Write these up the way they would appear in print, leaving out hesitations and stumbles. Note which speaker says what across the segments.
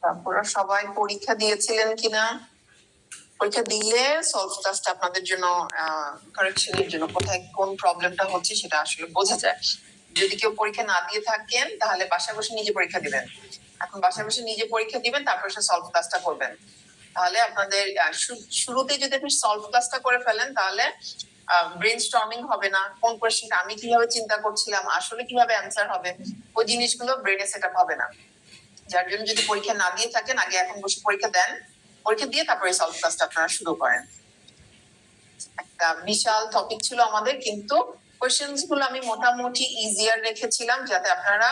Speaker 1: তারপরে সবাই পরীক্ষা দিয়েছিলেন কিনা? পরীক্ষা দিলে সলভ ক্লাসটা আপনাদের জন্য কারেকশনের জন্য কোথায় কোন প্রবলেমটা হচ্ছে সেটা আসলে বোঝা যায়। যদি কেউ পরীক্ষা না দিয়ে থাকেন তাহলে বাসায় বসে নিজে পরীক্ষা দিবেন। এখন বাসায় বসে নিজে পরীক্ষা দিবেন, তারপর সে সলভ ক্লাসটা করবেন। তাহলে আপনাদের শুরুতে যদি আপনি সলভ ক্লাসটা করে ফেলেন তাহলে ব্রেন স্টর্মিং হবে না। কোন কোয়েশ্চেনটা আমি কিভাবে চিন্তা করছিলাম, আসলে কিভাবে অ্যান্সার হবে, ওই জিনিসগুলো ব্রেনে সেট আপ হবে না। যার জন্য যদি পরীক্ষা না দিয়ে থাকেন, আগে এখন বসে পরীক্ষা দেন, পরীক্ষা দিয়ে তারপরে সলভ ক্লাসটা আপনারা শুরু করেন। একটা বিশাল টপিক ছিল আমাদের, কিন্তু কোয়েশ্চেনস গুলো আমি মোটামুটি ইজিয়ার রেখেছিলাম যাতে আপনারা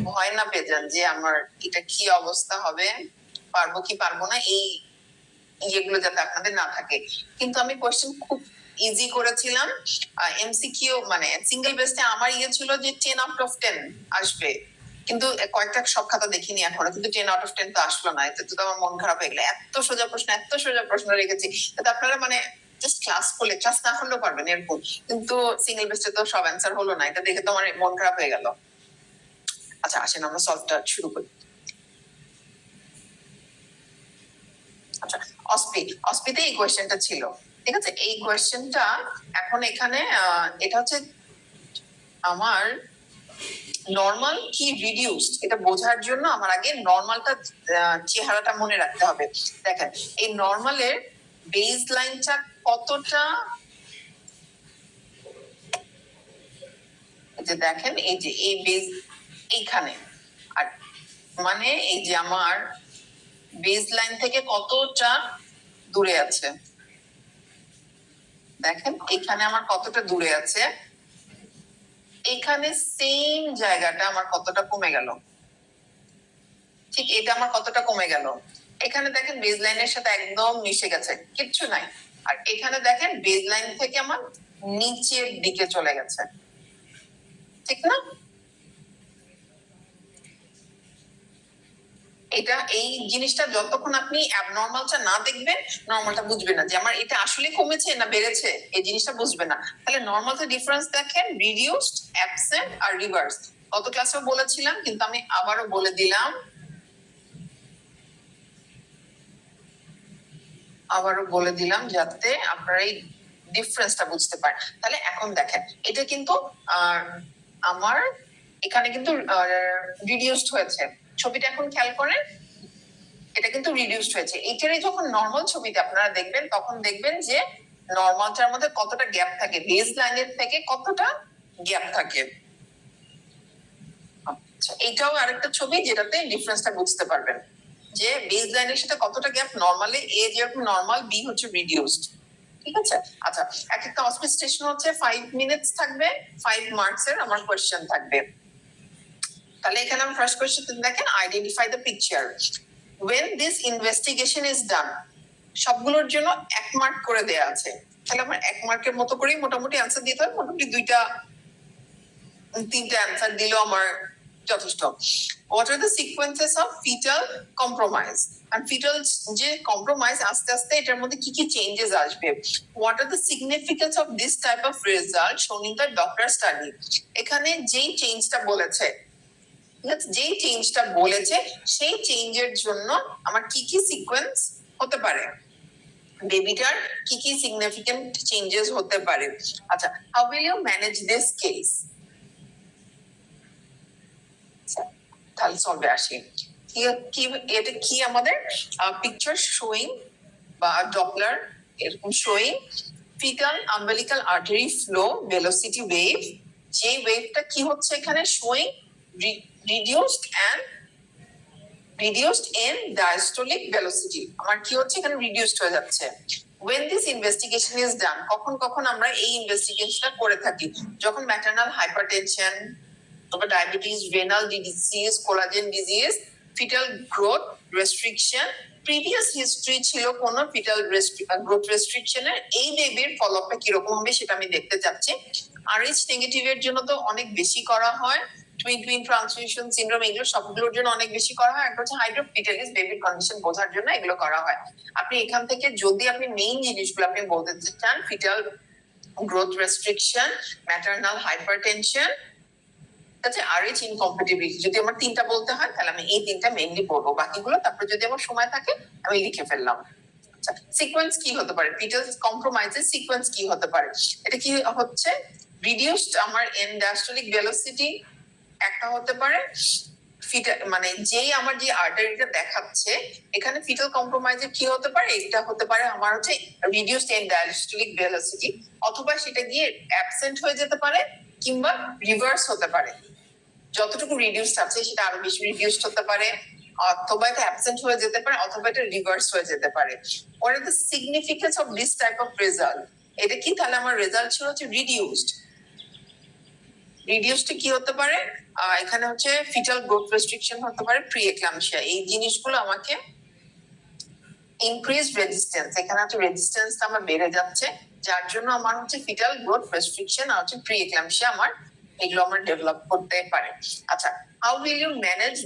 Speaker 1: ভয় না পেয়ে যান যে আমার এটা কি অবস্থা হবে, পারবো কি পারবো না, এই ইয়েগুলো যাতে আপনাদের না থাকে। কিন্তু আমি কোয়েশ্চেন খুব ইজি করেছিলাম। এমসিকিউ মানে সিঙ্গেল বেসে আমার ইয়ে ছিল যে 10 আউট অফ 10 আসবে, কিন্তু কয়েকটা সব খাতা দেখিনি এখনো, কিন্তু 10 আউট অফ 10 তো আসলো না। এতে তো আমার মন খারাপ হয়ে গেল। এত সোজা প্রশ্ন রেখেছি, তাতে আপনারা মানে জাস্ট ক্লাস করলে, ক্লাস না করলেও পারবেন এরকম। কিন্তু সিঙ্গেল বেসে তো সব অ্যান্সার হলো না, এটা দেখে তো আমার মন খারাপ হয়ে গেল। আচ্ছা আসেন আমরা সলভটা শুরু করি। আচ্ছা, অসপিতে এই কোয়েশ্চেনটা ছিল, ঠিক আছে? এই কোয়েশ্চেনটা এখন এখানে এটা হচ্ছে আমার নর্মাল কি রিডিউসড, এটা বোঝার জন্য আমার আগে নর্মালটা চেহারাটা মনে রাখতে হবে। দেখেন এই নর্মালের বেস লাইনটা কতটা, যে দেখেন এই যে এই বেস এইখানে, আর মানে এই যে আমার বেস লাইন থেকে কতটা দূরে আছে, দেখেন এখানে আমার কতটা দূরে আছে, এখানে সেম জায়গাটা আমার কতটা কমে গেল, ঠিক এটা আমার কতটা কমে গেল। এখানে দেখেন বেজ লাইনের সাথে একদম মিশে গেছে, কিচ্ছু নাই। আর এখানে দেখেন বেজ লাইন থেকে আমার নিচের দিকে চলে গেছে, ঠিক না? এটা এই জিনিসটা যতক্ষণ আপনি অ্যাবনর্মালটা না দেখবেন, নর্মালটা বুঝবেন না যে আমার এটা আসলে কমেছে না বেড়েছে, এই জিনিসটা বুঝবেন না। তাহলে নর্মালটা ডিফারেন্স দেখেন, রিডিউসড, অ্যাবসেন্ট আর রিভার্স। গত ক্লাসেও বলেছিলাম, কিন্তু আমি আবারও বলে দিলাম, যাতে আপনারা এই ডিফারেন্সটা বুঝতে পারেন। তাহলে এখন দেখেন এটা কিন্তু আমার এখানে কিন্তু রিডিউসড হয়েছে, ছবিটা এখন খেয়াল করেন, এটা কিন্তু রিডিউসড হয়েছে। এইটারই যখন নর্মাল ছবিতে আপনারা দেখবেন, তখন দেখবেন যে নর্মালটার মধ্যে কতটা গ্যাপ থাকে, বেস লাইনের থেকে কতটা গ্যাপ থাকে। আচ্ছা, এটাও আরেকটা ছবি যেটাতে ডিফারেন্সটা বুঝতে পারবেন, যে বেস লাইনের সাথে কতটা গ্যাপ। নরমালি এ যেরকম নরমাল, বি হচ্ছে রিডিউসড, ঠিক আছে? আচ্ছা, এক একটা অসপিস স্টেশন হচ্ছে 5 মিনিটস থাকবে, 5 মার্কস এর আমার কোশ্চেন থাকবে। তাহলে এখানে আমি ফার্স্ট কোশ্চেন দেখেন, identify the picture when this investigation is done, সবগুলোর জন্য 1 মার্ক করে দেয়া আছে। তাহলে আমার 1 মার্কের মতো করেই মোটামুটি অ্যান্সার দিতে হবে, মোটামুটি 2টা 3টা অ্যান্সার দিলেও আমার যথেষ্ট। What are the sequences of fetal compromise? And fetal যে compromise, আস্তে আস্তে এটার মধ্যে কি কি চেঞ্জেস আসবে? What are the significance of this type of result shown in the doctor study? এখানে যেই চেঞ্জটা বলেছে, সেই চেঞ্জের জন্য আমার কি কি সিকোয়েন্স হতে পারে, বেবিটার কি কি সিগনিফিকেন্ট চেঞ্জেস হতে পারে। আচ্ছা, how will you manage this case? তাহলে সলভে আসি। এটা কি আমাদের পিকচার শোয়িং বা ডপলার এরকম showing fetal umbilical artery flow velocity wave. যে ওয়েভটা কি হচ্ছে এখানে showing reduced in diastolic velocity, আমার কি হচ্ছে এখানে রিডিউসড হয়ে যাচ্ছে। when this investigation is done, কখন আমরা এই ইনভেস্টিগেশনটা করে থাকি? যখন ম্যাটারনাল হাইপারটেনশন, তারপর diabetes, renal disease, collagen disease, fetal growth restriction, previous history ছিল কোন ফিটাল গ্রোথ রেস্ট্রিকশনের, এই বেবির ফলোআপটা কিরকম হবে সেটা আমি দেখতে চাচ্ছি। RH নেগেটিভ এর জন্য তো অনেক বেশি করা হয়, টুইন ট্রান্সমিশন সিনড্রোম, এগুলো সবগুলোর জন্য অনেক বেশি করা হয়। একটা হচ্ছে হাইড্রোপিটালিস, বেবির কন্ডিশন বোঝার জন্য এগুলো করা হয়। আপনি এখান থেকে যদি আপনি মেইন জিনিসগুলো আপনি বলতে চান, fetal growth restriction, maternal hypertension, আচ্ছা, RH ইনকম্পিটিবিলিটি যদি আমার তিনটা বলতে হয় তাহলে আমি এই তিনটা মেইনলি বলবো, বাকিগুলো তারপরে যদি আমার সময় থাকে আমি লিখে ফেললাম। আচ্ছা, সিকোয়েন্স কি হতে পারে? ফিটাল কম্প্রোমাইজের সিকোয়েন্স কি হতে পারে? এটা কি হচ্ছে? রিডিউসড আমার এন্ড ডায়াস্টোলিক ভেলোসিটি একটা হতে পারে, মানে যেই আমার যে আর্টারিটা দেখাচ্ছে এখানে ফিটাল কম্প্রোমাইজের কি হতে পারে? এটা হতে পারে আমার হচ্ছে রিডিউসড এন্ড ডায়াস্টোলিক ভেলোসিটি, অথবা সেটা গিয়ে অ্যাবসেন্ট হয়ে যেতে পারে কিংবা রিভার্স হতে পারে। যতটুকু রিডিউসড আছে সেটা আরো বেশি রিডিউসড হতে পারে, অথবা এটা অ্যাবসেন্ট হয়ে যেতে পারে, অথবা এটা রিভার্স হয়ে যেতে পারে। What are the significance of this type of result? এটা কি তাহলে আমার রেজাল্ট ছিল হচ্ছে রিডিউসড। রিডিউসড কি হতে পারে? এখানে হচ্ছে ফিটাল গ্রোথ রেস্ট্রিকশন হতে পারে, প্রি এক্লাম্পসিয়া, এই জিনিসগুলো আমাকে ইনক্রিজ রেজিস্ট্যান্স, এখানে হচ্ছে রেজিস্ট্যান্সটা আমার বেড়ে যাচ্ছে, যার জন্য আমার হচ্ছে ফিটাল গ্রোথ রেস্ট্রিকশন আর হচ্ছে প্রি এক্লাম্পসিয়া আমার এগুলো আমার ডেভেলপ করতে পারে। আচ্ছা, how will you manage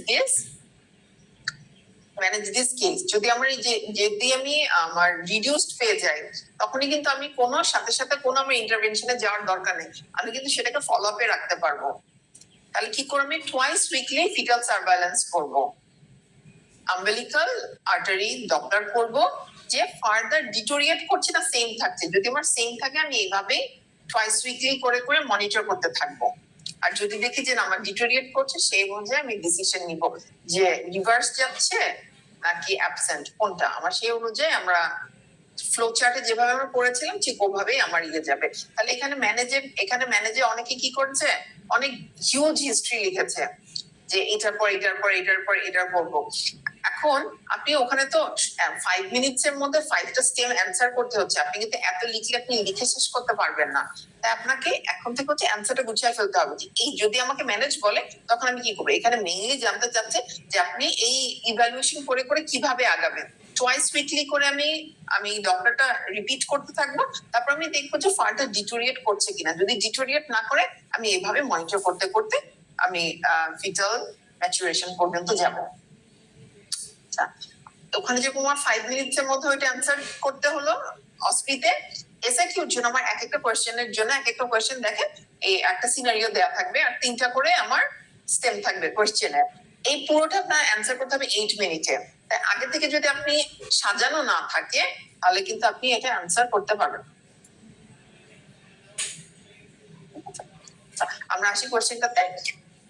Speaker 1: this case? যদি আমার এই যে যদি আমি আমার রিডিউসড পেয়ে যাই, তখনই কিন্তু আমি কোনো সাথে সাথে কোনো আমার ইন্টারভেনশনে যাওয়ার দরকার নেই, আমি কিন্তু সেটাকে ফলো আপে রাখতে পারবো। তাহলে কি করবো? আমি টুয়াইস উইকলি ফিটাল সার্ভেইলেন্স করবো, আম্বেলিকাল আর্টারি ডক্টর করবো, যে ফার্দার ডিটোরিয়েট করছে না সেম থাকছে, যদি আমার সেম থাকে আমি এইভাবে টুয়াইস উইকলি করে করে মনিটর করতে থাকবো। আর যদি দেখি যে আমার ডিটোরিয়েট করছে সেই অনুযায়ী আমি ডিসিশন নিব যে রিভার্স যাচ্ছে নাকি অ্যাবসেন্ট কোনটা, আমার সেই অনুযায়ী আমরা ফ্লো চার্টে যেভাবে আমরা পড়েছিলাম ঠিক ওভাবেই আমার ইয়ে যাবে। তাহলে এখানে ম্যানেজে অনেকে কি করছে, অনেক হিউজ হিস্ট্রি লিখেছে যে এটার পর এটার পর এটার পর এটার বলবো। এখন আপনি ওখানে তো 5 মিনিটস এর মধ্যে 5টা স্টেম অ্যান্সার করতে হচ্ছে, আপনি কিন্তু এত লিখলে আপনি লিখে শেষ করতে পারবেন না। তাই আপনাকে এখন থেকে হচ্ছে অ্যান্সারটা গুছিয়ে ফেলতে হবে, যে এই যদি আমাকে ম্যানেজ বলে তখন আমি কি করবো। এখানে মেইনলি জানতে চাচ্ছে যে আপনি এই ইভ্যালুয়েশন করে করে কিভাবে আগাবেন। টুয়াইস উইকলি করে আমি ডক্টরটা রিপিট করতে থাকবো, তারপর আমি দেখবো যে ফার্দার ডিটোরিয়েট করছে কিনা, যদি ডিটোরিয়েট না করে আমি এভাবে মনিটর করতে করতে আমি ফিটাল ম্যাচুরেশন পর্যন্ত যাব। ওখানে যে তোমার 5 মিনিটস এর মধ্যে ওইটা অ্যান্সার করতে হলো অসপিতে। এসআইকিউর জন্য আমার এক একটা কোয়েশ্চেনের জন্য এক একটা কোয়েশ্চেন দেখেন এই একটা সিনারিও দেয়া থাকবে আর 3টা করে আমার স্টেম থাকবে কোয়েশ্চেনের, এই পুরোটা আপনার অ্যান্সার করতে হবে 8 মিনিটে। তাই আগে থেকে যদি আপনি সাজানো না থাকে তাহলে কিন্তু আপনি এটা অ্যান্সার করতে পারবেন। আমরা আসি কোয়েশ্চেনটাতে।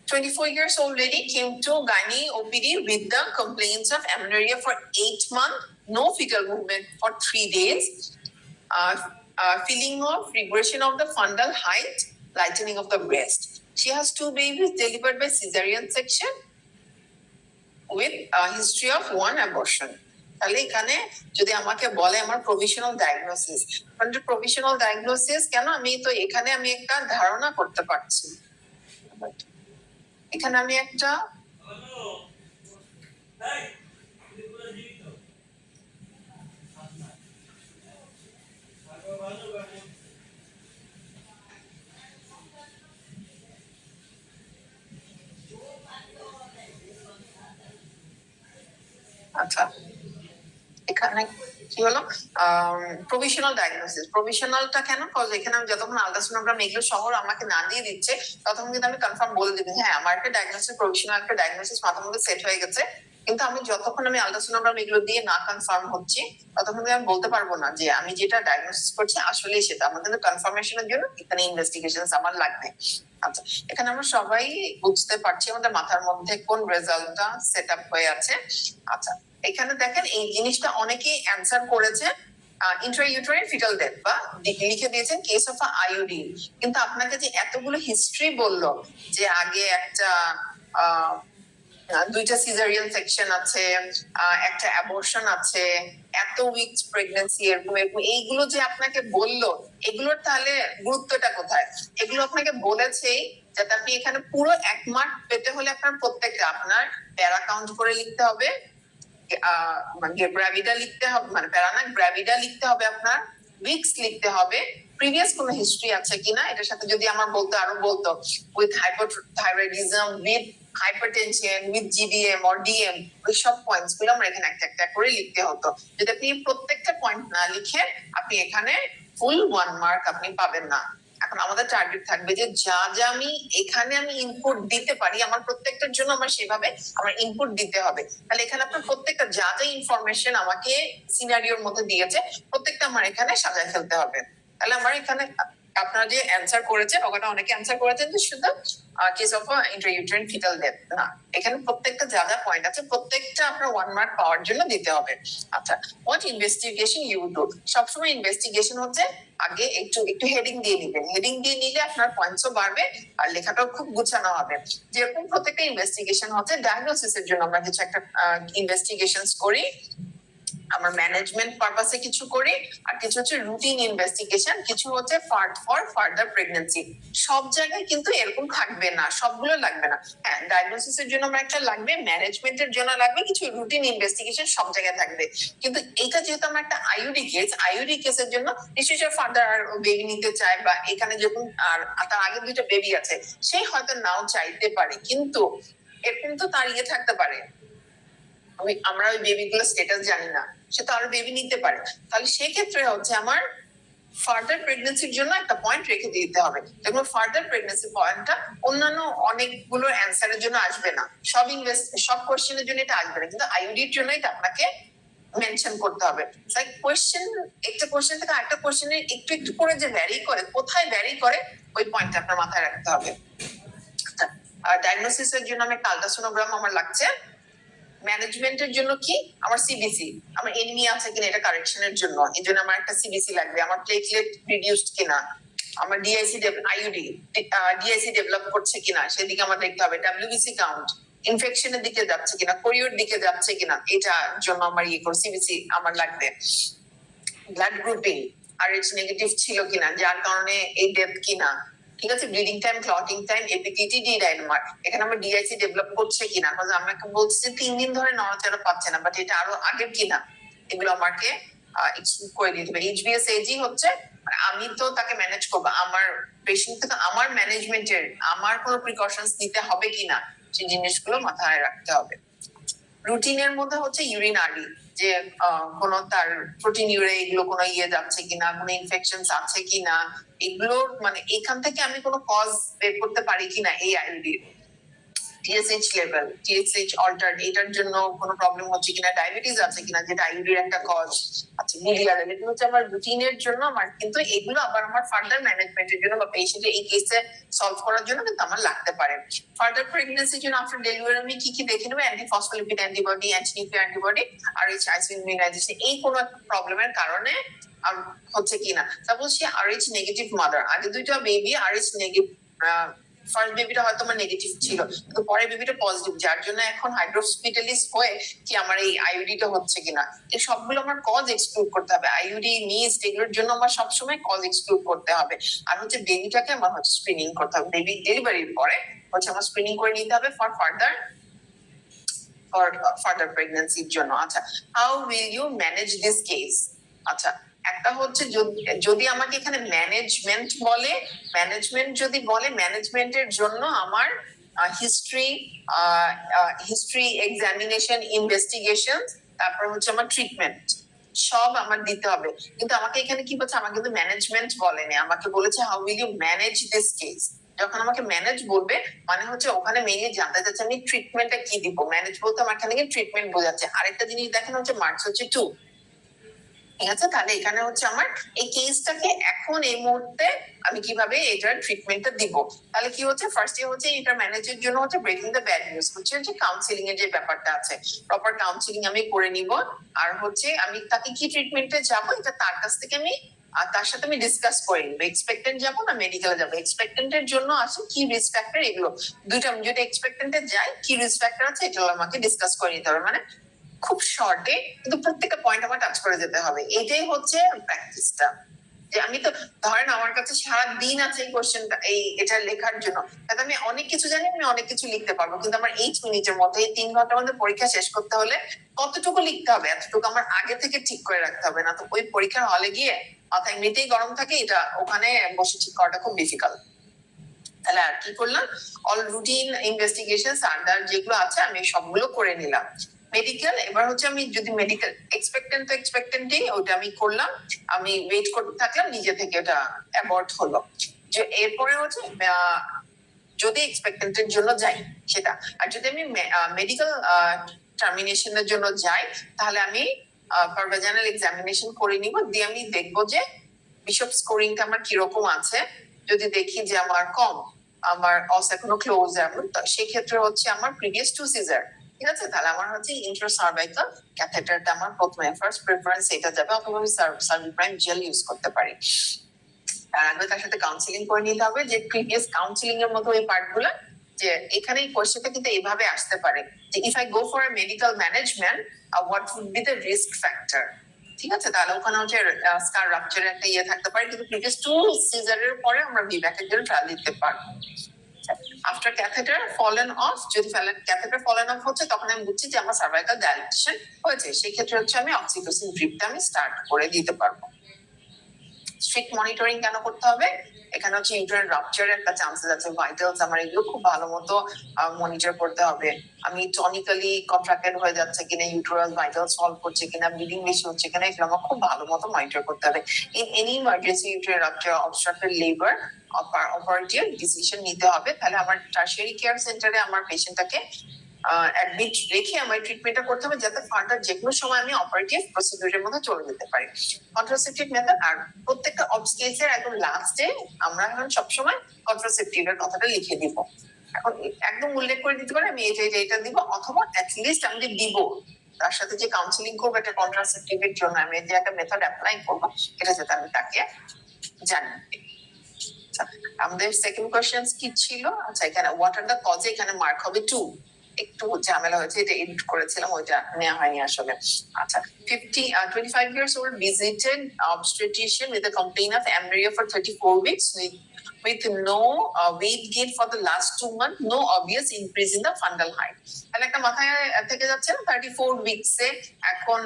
Speaker 1: 24 years old lady came to gynae OPD with the complaints of amenorrhea for 8 months, no fetal movement for 3 days, feeling of regression of the fundal height, lightening of the breast. She has 2 babies delivered by cesarean section with a history of 1 abortion. তাহলে এখানে যদি আমাকে বলে আমার provisional diagnosis, মানে provisional diagnosis কেন, আমি তো এখানে আমি একটা ধারণা করতে পারছি, এখানে আমি একটা আচ্ছা এখানে কি হলো প্রভিশনাল ডায়াগনোসিস। প্রভিশনালটা কেন? কজ এখানে আমি যতক্ষণ আলট্রাসোনোগ্রাম এগুলো শহর আমাকে না দিয়ে দিচ্ছে ততক্ষণ কিন্তু আমি কনফার্ম বলে দিবি হ্যাঁ আমার একটা ডায়াগনোসিস, প্রভিশনাল একটা ডায়াগনোসিস মাথার মধ্যে সেট হয়ে গেছে। কিন্তু আমি যতক্ষণ আমি আলট্রাসোনোগ্রাম এগুলো দিয়ে না কনফার্ম হচ্ছি ততক্ষণ আমি বলতে পারবো না যে আমি যেটা ডায়াগনোসিস করছি আসলেই সেটা। আমার কিন্তু কনফার্মেশনের জন্য এখানে ইনভেস্টিগেশন আমার লাগবে। আচ্ছা, এখানে আমরা সবাই বুঝতে পারছি আমাদের মাথার মধ্যে কোন রেজাল্টটা সেট আপ হয়ে আছে। আচ্ছা, এখানে দেখেন এই জিনিসটা অনেকেই অ্যান্সার করেছে ইন্ট্রাইউটেরাইন ফিটাল ডেথ বা লিখে দিয়েছেন কেস অফ আইইউডি, কিন্তু আপনাকে যে এতগুলো হিস্ট্রি বললো যে আগে একটা 2টা সিজারিয়ান সেকশন আছে, একটা অ্যাবর্শন আছে, এত উইকস প্রেগন্যান্সি এরকম এরকম এইগুলো যে আপনাকে বললো, এগুলোর তাহলে গুরুত্বটা কোথায়? এগুলো আপনাকে বলেছেই যাতে আপনি এখানে পুরো 1 মার্ক পেতে হলে আপনার প্রত্যেকটা আপনার প্যারা কাউন্ট করে লিখতে হবে, মানে গ্র্যাভিডা লিখতে হবে, মানে প্যারা না গ্র্যাভিডা লিখতে হবে, আপনার উইকস লিখতে হবে, প্রিভিয়াস কোনো হিস্ট্রি আছে কিনা, এটার সাথে যদি আমার বলতো আরো বলতো with hypothyroidism, with hypertension, with GDM or DM, ওই সব পয়েন্টস গুলো আমরা এখানে একটা একটা করে লিখতে হতো। যদি আপনি প্রত্যেকটা পয়েন্ট না লিখে আপনি এখানে ফুল 1 মার্ক আপনি পাবেন না। এখন আমাদের টার্গেট থাকবে যে যা যা আমি এখানে আমি ইনপুট দিতে পারি আমার প্রত্যেকটার জন্য আমার সেভাবে আমার ইনপুট দিতে হবে। তাহলে এখানে আপনার প্রত্যেকটা যা যা ইনফরমেশন আমাকে সিনারিওর মধ্যে দিয়েছে প্রত্যেকটা আমার এখানে সাজায় ফেলতে হবে। তাহলে আমার এখানে আপনারা যে অ্যান্সার করেছেন ওখানে অনেকে অ্যান্সার করেছেন যে শুধু case of intrauterine fetal death না, এখানে প্রত্যেকটা যা যা পয়েন্ট আছে প্রত্যেকটা আপনার 1 মার্ক পাওয়ার জন্য দিতে হবে। আচ্ছা, হোয়াট ইনভেস্টিগেশন ইউ ডু, সবসময় ইনভেস্টিগেশন হচ্ছে আগে একটু একটু হেডিং দিয়ে নিবেন, হেডিং দিয়ে নিলে আপনার পয়েন্টসও বাড়বে আর লেখাটাও খুব গুছানো হবে। যেরকম প্রত্যেকটা ইনভেস্টিগেশন হচ্ছে ডায়াগনোসিসের জন্য আমরা কিছু একটা ইনভেস্টিগেশনস করি, আমার ম্যানেজমেন্ট পারপাসে কিছু করি, আর কিছু হচ্ছে রুটিন ইনভেস্টিগেশন, কিছু হচ্ছে ফর ফার্দার প্রেগন্যান্সি। সব জায়গায় কিন্তু এরকম থাকবে না, সবগুলো লাগবে না। হ্যাঁ, ডায়াগনোসিসের জন্য আমার একটা লাগবে, ম্যানেজমেন্টের জন্য লাগবে, কিছু রুটিন ইনভেস্টিগেশন সব জায়গায় থাকবে। কিন্তু এটা যেহেতু আমার একটা আইইউডি কেসের জন্য নিশ্চয়ই ফার্দার আর বেবি নিতে চায়, বা এখানে যখন আর তার আগে 2টা বেবি আছে সেই হয়তো নাও চাইতে পারে, কিন্তু এরকম তো তার থাকতে পারে আমরা ওই বেবিগুলো স্ট্যাটাস জানি না, সে তো আরো বেবি নিতে পারে। তাহলে সেক্ষেত্রে হচ্ছে আমার ফার্দার প্রেগন্যান্সির জন্য একটা পয়েন্ট রেখে দিতে হবে। যেমন ফার্দার প্রেগন্যান্সি পয়েন্টটা অন্যান্য অনেকগুলো অ্যান্সারের জন্য আসবে না, সব কোশ্চেনের জন্য এটা আসবে না, কিন্তু আইইউডির জন্য এটা আপনাকে মেনশন করতে হবে। কোশ্চেন একটা কোশ্চেন থেকে আরেকটা কোশ্চেনের একটু একটু করে যে ভ্যারি করে, কোথায় ভ্যারি করে ওই পয়েন্টটা আপনার মাথায় রাখতে হবে। আর ডায়াগনোসিসের জন্য আমি একটা আলট্রাসোনোগ্রাম আমার লাগছে, ম্যানেজমেন্টের জন্য কি আমার সিবিসি, আমার এনিমি আছে কিনা এটা কারেকশনের জন্য, এই জন্য আমার একটা সিবিসি লাগবে, আমার প্লেটলেট রিডিউসড কিনা, আমার ডিআইসি ডেভেলপ করছে কিনা সেদিকে আমার দেখতে হবে, ডাব্লিউবিসি কাউন্ট ইনফেকশনের দিকে যাচ্ছে কিনা, কোরিওর দিকে যাচ্ছে কিনা, এটার জন্য আমার সিবিসি আমার লাগবে। ব্লাড গ্রুপিং RH নেগেটিভ ছিল কিনা যার কারণে এই ডেথ কিনা, ঠিক আছে, bleeding time, clotting time, APTT, D dimer, এখানে আমার ডিআইসি ডেভেলপ করছে কিনা, আমাকে বলছে যে 3 দিন ধরে নড়াচড়া পাচ্ছে না, বাট এটা আরো আগের কিনা, এগুলো আমাকে এক্সক্লুড করে দিতে হবে। এইচবিএস এজি হচ্ছে আমি তো তাকে ম্যানেজ করবো, আমার পেশেন্ট থেকে আমার ম্যানেজমেন্টের আমার কোনো প্রিকশনস নিতে হবে কিনা সেই জিনিসগুলো মাথায় রাখতে হবে। রুটিনের মধ্যে হচ্ছে ইউরিনারি, যে কোনো তার প্রোটিন ইউরে এগুলো কোনো যাচ্ছে কিনা, কোনো ইনফেকশন আছে কিনা, এগুলোর মানে এখান থেকে আমি কোনো কজ বের করতে পারি কিনা এই আইইউডির। টিএসএইচ লেভেল, টিএসএইচ অল্টার্ড, এটার জন্য কোনো প্রবলেম হচ্ছে কিনা, ডায়াবেটিস আছে কিনা যেটা আইইউডির একটা কজ। আচ্ছা, মিডিয়াল এগুলো হচ্ছে আমার রুটিনের জন্য আমার, কিন্তু এগুলো আবার আমার ফার্দার ম্যানেজমেন্টের জন্য বা পেশেন্টের এই কেসে সলভ করার জন্য কিন্তু আমার লাগতে পারে। ফার্দার প্রেগন্যান্সির জন্য আফটার ডেলিভারি আমি কি কি দেখে নেবো, অ্যান্টিফসফোলিপিড অ্যান্টিবডি, অ্যান্টিনিউক্লিয়ার অ্যান্টিবডি, আর ইমিউনাইজেশন, এই কোনো প্রবলেমের কারণে হচ্ছে কিনা। সাপোজ সে RH নেগেটিভ মাদার, আগে 2টা বেবি RH নেগেটিভ, ফার্স্ট বেবিটা হয়তো আমার নেগেটিভ ছিল কিন্তু পরের বেবিটা পজিটিভ, যার জন্য এখন হাইড্রোস্পিটালিস হয়ে কি আমার এই আইইউডিটা হচ্ছে কিনা, এই সবগুলো আমার কজ এক্সক্লুড করতে হবে। আইইউডি মিসড এগুলোর জন্য আমার সবসময় কজ এক্সক্লুড করতে হবে। আর হচ্ছে বেবিটাকে আমার হচ্ছে স্ক্রিনিং করতে হবে, বেবি ডেলিভারির পরে হচ্ছে আমার স্ক্রিনিং করে নিতে হবে ফর ফার্দার প্রেগন্যান্সির জন্য। আচ্ছা, how will you manage this case. আচ্ছা, একটা হচ্ছে যদি আমাকে এখানে ম্যানেজমেন্ট বলে, ম্যানেজমেন্টের জন্য আমার হিস্ট্রি এক্সামিনেশন, ইনভেস্টিগেশন, তারপর হচ্ছে আমার ট্রিটমেন্ট সব আমার দিতে হবে। কিন্তু আমাকে এখানে কি বলছে, আমাকে কিন্তু ম্যানেজমেন্ট বলেনি, আমাকে বলেছে how will you manage this case. যখন আমাকে ম্যানেজ বলবে মানে হচ্ছে ওখানে মেইনলি জানতে চাচ্ছে আমি ট্রিটমেন্টটা কি দিব। ম্যানেজ বলতে আমার এখানে ট্রিটমেন্ট বোঝাচ্ছে। আরেকটা জিনিস দেখেন হচ্ছে মার্কস হচ্ছে 2, ঠিক আছে। তাহলে এখানে হচ্ছে আমার এই কেসটাকে এখন এই মুহূর্তে আমি কিভাবে এটার ট্রিটমেন্টটা দিব। তাহলে কি হচ্ছে, ফার্স্টে হচ্ছে এটা ম্যানেজের জন্য হচ্ছে ব্রেকিং দ্য ব্যাড নিউজ, হচ্ছে যে কাউন্সিলিং এর যে ব্যাপারটা আছে প্রপার কাউন্সিলিং আমি করে নিব। আর হচ্ছে আমি তাকে কি ট্রিটমেন্টে যাবো এটা তার কাছ থেকে আমি তার সাথে আমি ডিসকাস করে নিবো। এক্সপেক্টেন্ট যাবো না মেডিকেলে যাবো, এক্সপেক্টেন্টের জন্য আছে কি রিস্ক ফ্যাক্টর, এগুলো দুইটা আমি যদি এক্সপেক্টেন্টে যাই কি রিস্ক ফ্যাক্টর আছে এগুলো আমাকে ডিসকাস করে নিতে হবে। মানে খুব শর্টে কিন্তু প্রত্যেকটা পয়েন্ট আমার টাচ করে যেতে হবে, এটাই হচ্ছে প্র্যাকটিসটা। যে আমি তো ধরেন আমার কাছে সারা দিন আছে এই কোশ্চেনটা এটা লেখার জন্য, তাতে আমি অনেক কিছু জানি, আমি অনেক কিছু লিখতে পারবো, কিন্তু আমার 8 মিনিটের মধ্যে এই 3 ঘন্টার মধ্যে পরীক্ষা শেষ করতে হলে কতটুকু লিখতে হবে এতটুকু আমার আগে থেকে ঠিক করে রাখতে হবে, না তো ওই পরীক্ষার হলে গিয়ে মাথা এমনিতেই গরম থাকে, এটা ওখানে বসে ঠিক করাটা খুব ডিফিকাল্ট। তাহলে আর কি করলাম, অল রুটিন ইনভেস্টিগেশন সার্দার যেগুলো আছে আমি সবগুলো করে নিলাম। মেডিকেল, এবার হচ্ছে আমি যদি মেডিকেল এক্সপেক্টেন্টই ওটা আমি করলাম, আমি ওয়েট করতে থাকলাম, নিজে থেকে ওটা অ্যাবর্ট হলো। যে এরপরে হচ্ছে যদি এক্সপেক্টেন্টের জন্য যাই সেটা, আর যদি আমি মেডিকেল টার্মিনেশনের জন্য যাই তাহলে আমি ভার্বাজানাল এক্সামিনেশন করে নিব, দিয়ে আমি দেখবো যে বিশপ স্কোরিংটা আমার কিরকম আছে। যদি দেখি যে আমার কম, আমার অস এখনো ক্লোজ, এমন সেই ক্ষেত্রে হচ্ছে আমার প্রিভিয়াস 2 সিজার, ঠিক আছে, তাহলে আমার হচ্ছে ইন্ট্রাসার্ভাইকাল ক্যাথেটারটা আমার প্রথমে ফার্স্ট প্রেফারেন্স এটা যাবে, অথবা আমি সার্ভিপ্রাইম জেল ইউজ করতে পারি। তার আগে তার সাথে কাউন্সিলিং করে নিতে হবে, যে প্রিভিয়াস কাউন্সিলিং এর মতো এই পার্টগুলো, যে এখানে এই কোয়েশ্চেনটা কিন্তু এইভাবে আসতে পারে যে if I go for a medical management what would be the risk factor, ঠিক আছে, তাহলে ওখানে হচ্ছে স্কার রাপচারের একটা ইয়ে থাকতে পারে, কিন্তু প্রিভিয়াস 2 সিজারের পরে আমরা ভিভ্যাকের জন্য ট্রায়াল দিতে পারবো। আফটার ক্যাথেটার ফলেন অফ, যদি ক্যাথেটার ফলেন অফ হচ্ছে তখন আমি বুঝছি যে আমার সার্ভাইকাল ডায়ালিটেশন হয়েছে, সেই ক্ষেত্রে হচ্ছে আমি অক্সিটোসিন ড্রিপটা আমি স্টার্ট করে দিতে পারবো। স্ট্রিক্ট মনিটরিং কেন করতে হবে? এখানে হচ্ছে ইউটেরাইন রাপচারের একটা চান্সেস আছে, ভাইটালস আমার এগুলো খুব ভালো মতো মনিটর করতে হবে। আমি টনিক্যালি কন্ট্রাক্টেড হয়ে যাচ্ছে কিনা, ইউটেরাল ভাইটাল সলভ করছে কিনা, ব্লিডিং বেশি হচ্ছে কিনা, এগুলো আমার খুব ভালো মতো মনিটর করতে হবে। In any emergency uterine rupture, obstructed labour, operative decision নিতে হবে। তাহলে আমার টারশিয়ারি কেয়ার সেন্টারে আমার পেশেন্টটাকে অ্যাডমিট রেখে আমার ট্রিটমেন্টটা করতে হবে, যাতে ফার্দার যে কোনো সময় আমি অপারেটিভ প্রসিডিউরের মধ্যে চলে যেতে পারি। কন্ট্রাসেপটিভ মেথড, আর প্রত্যেকটা অবস্টেজের একদম লাস্টে আমরা এখন সবসময় কন্ট্রাসেপটিভের কথাটা লিখে দিব। এখন একদম উল্লেখ করে দিতে পারে আমি এটা দিব, অথবা অ্যাটলিস্ট আমি যে দিব তার সাথে যে কাউন্সিলিং করবো একটা কন্ট্রাসেপটিভের জন্য আমি যে একটা মেথড অ্যাপ্লাই করবো, এটা যাতে আমি তাকে জানি। আমাদের সেকেন্ড কোয়েশ্চেন কি ছিল? আচ্ছা, এখানে হোয়াট আর দ্য কজ, এখানে মার্ক হবে 2, একটু ঝামেলা হয়েছে, এটা এডিট করেছিলাম, ওইটা নেওয়া হয়নি আসলে। আচ্ছা, 25 years old visited obstetrician with a complaint of amenorrhea for 34 weeks with no weight gain for the last 2 months, no obvious increase in the fundal height. তাহলে একটা মাথায় থেকে যাচ্ছে না, 34 weeks এ এখন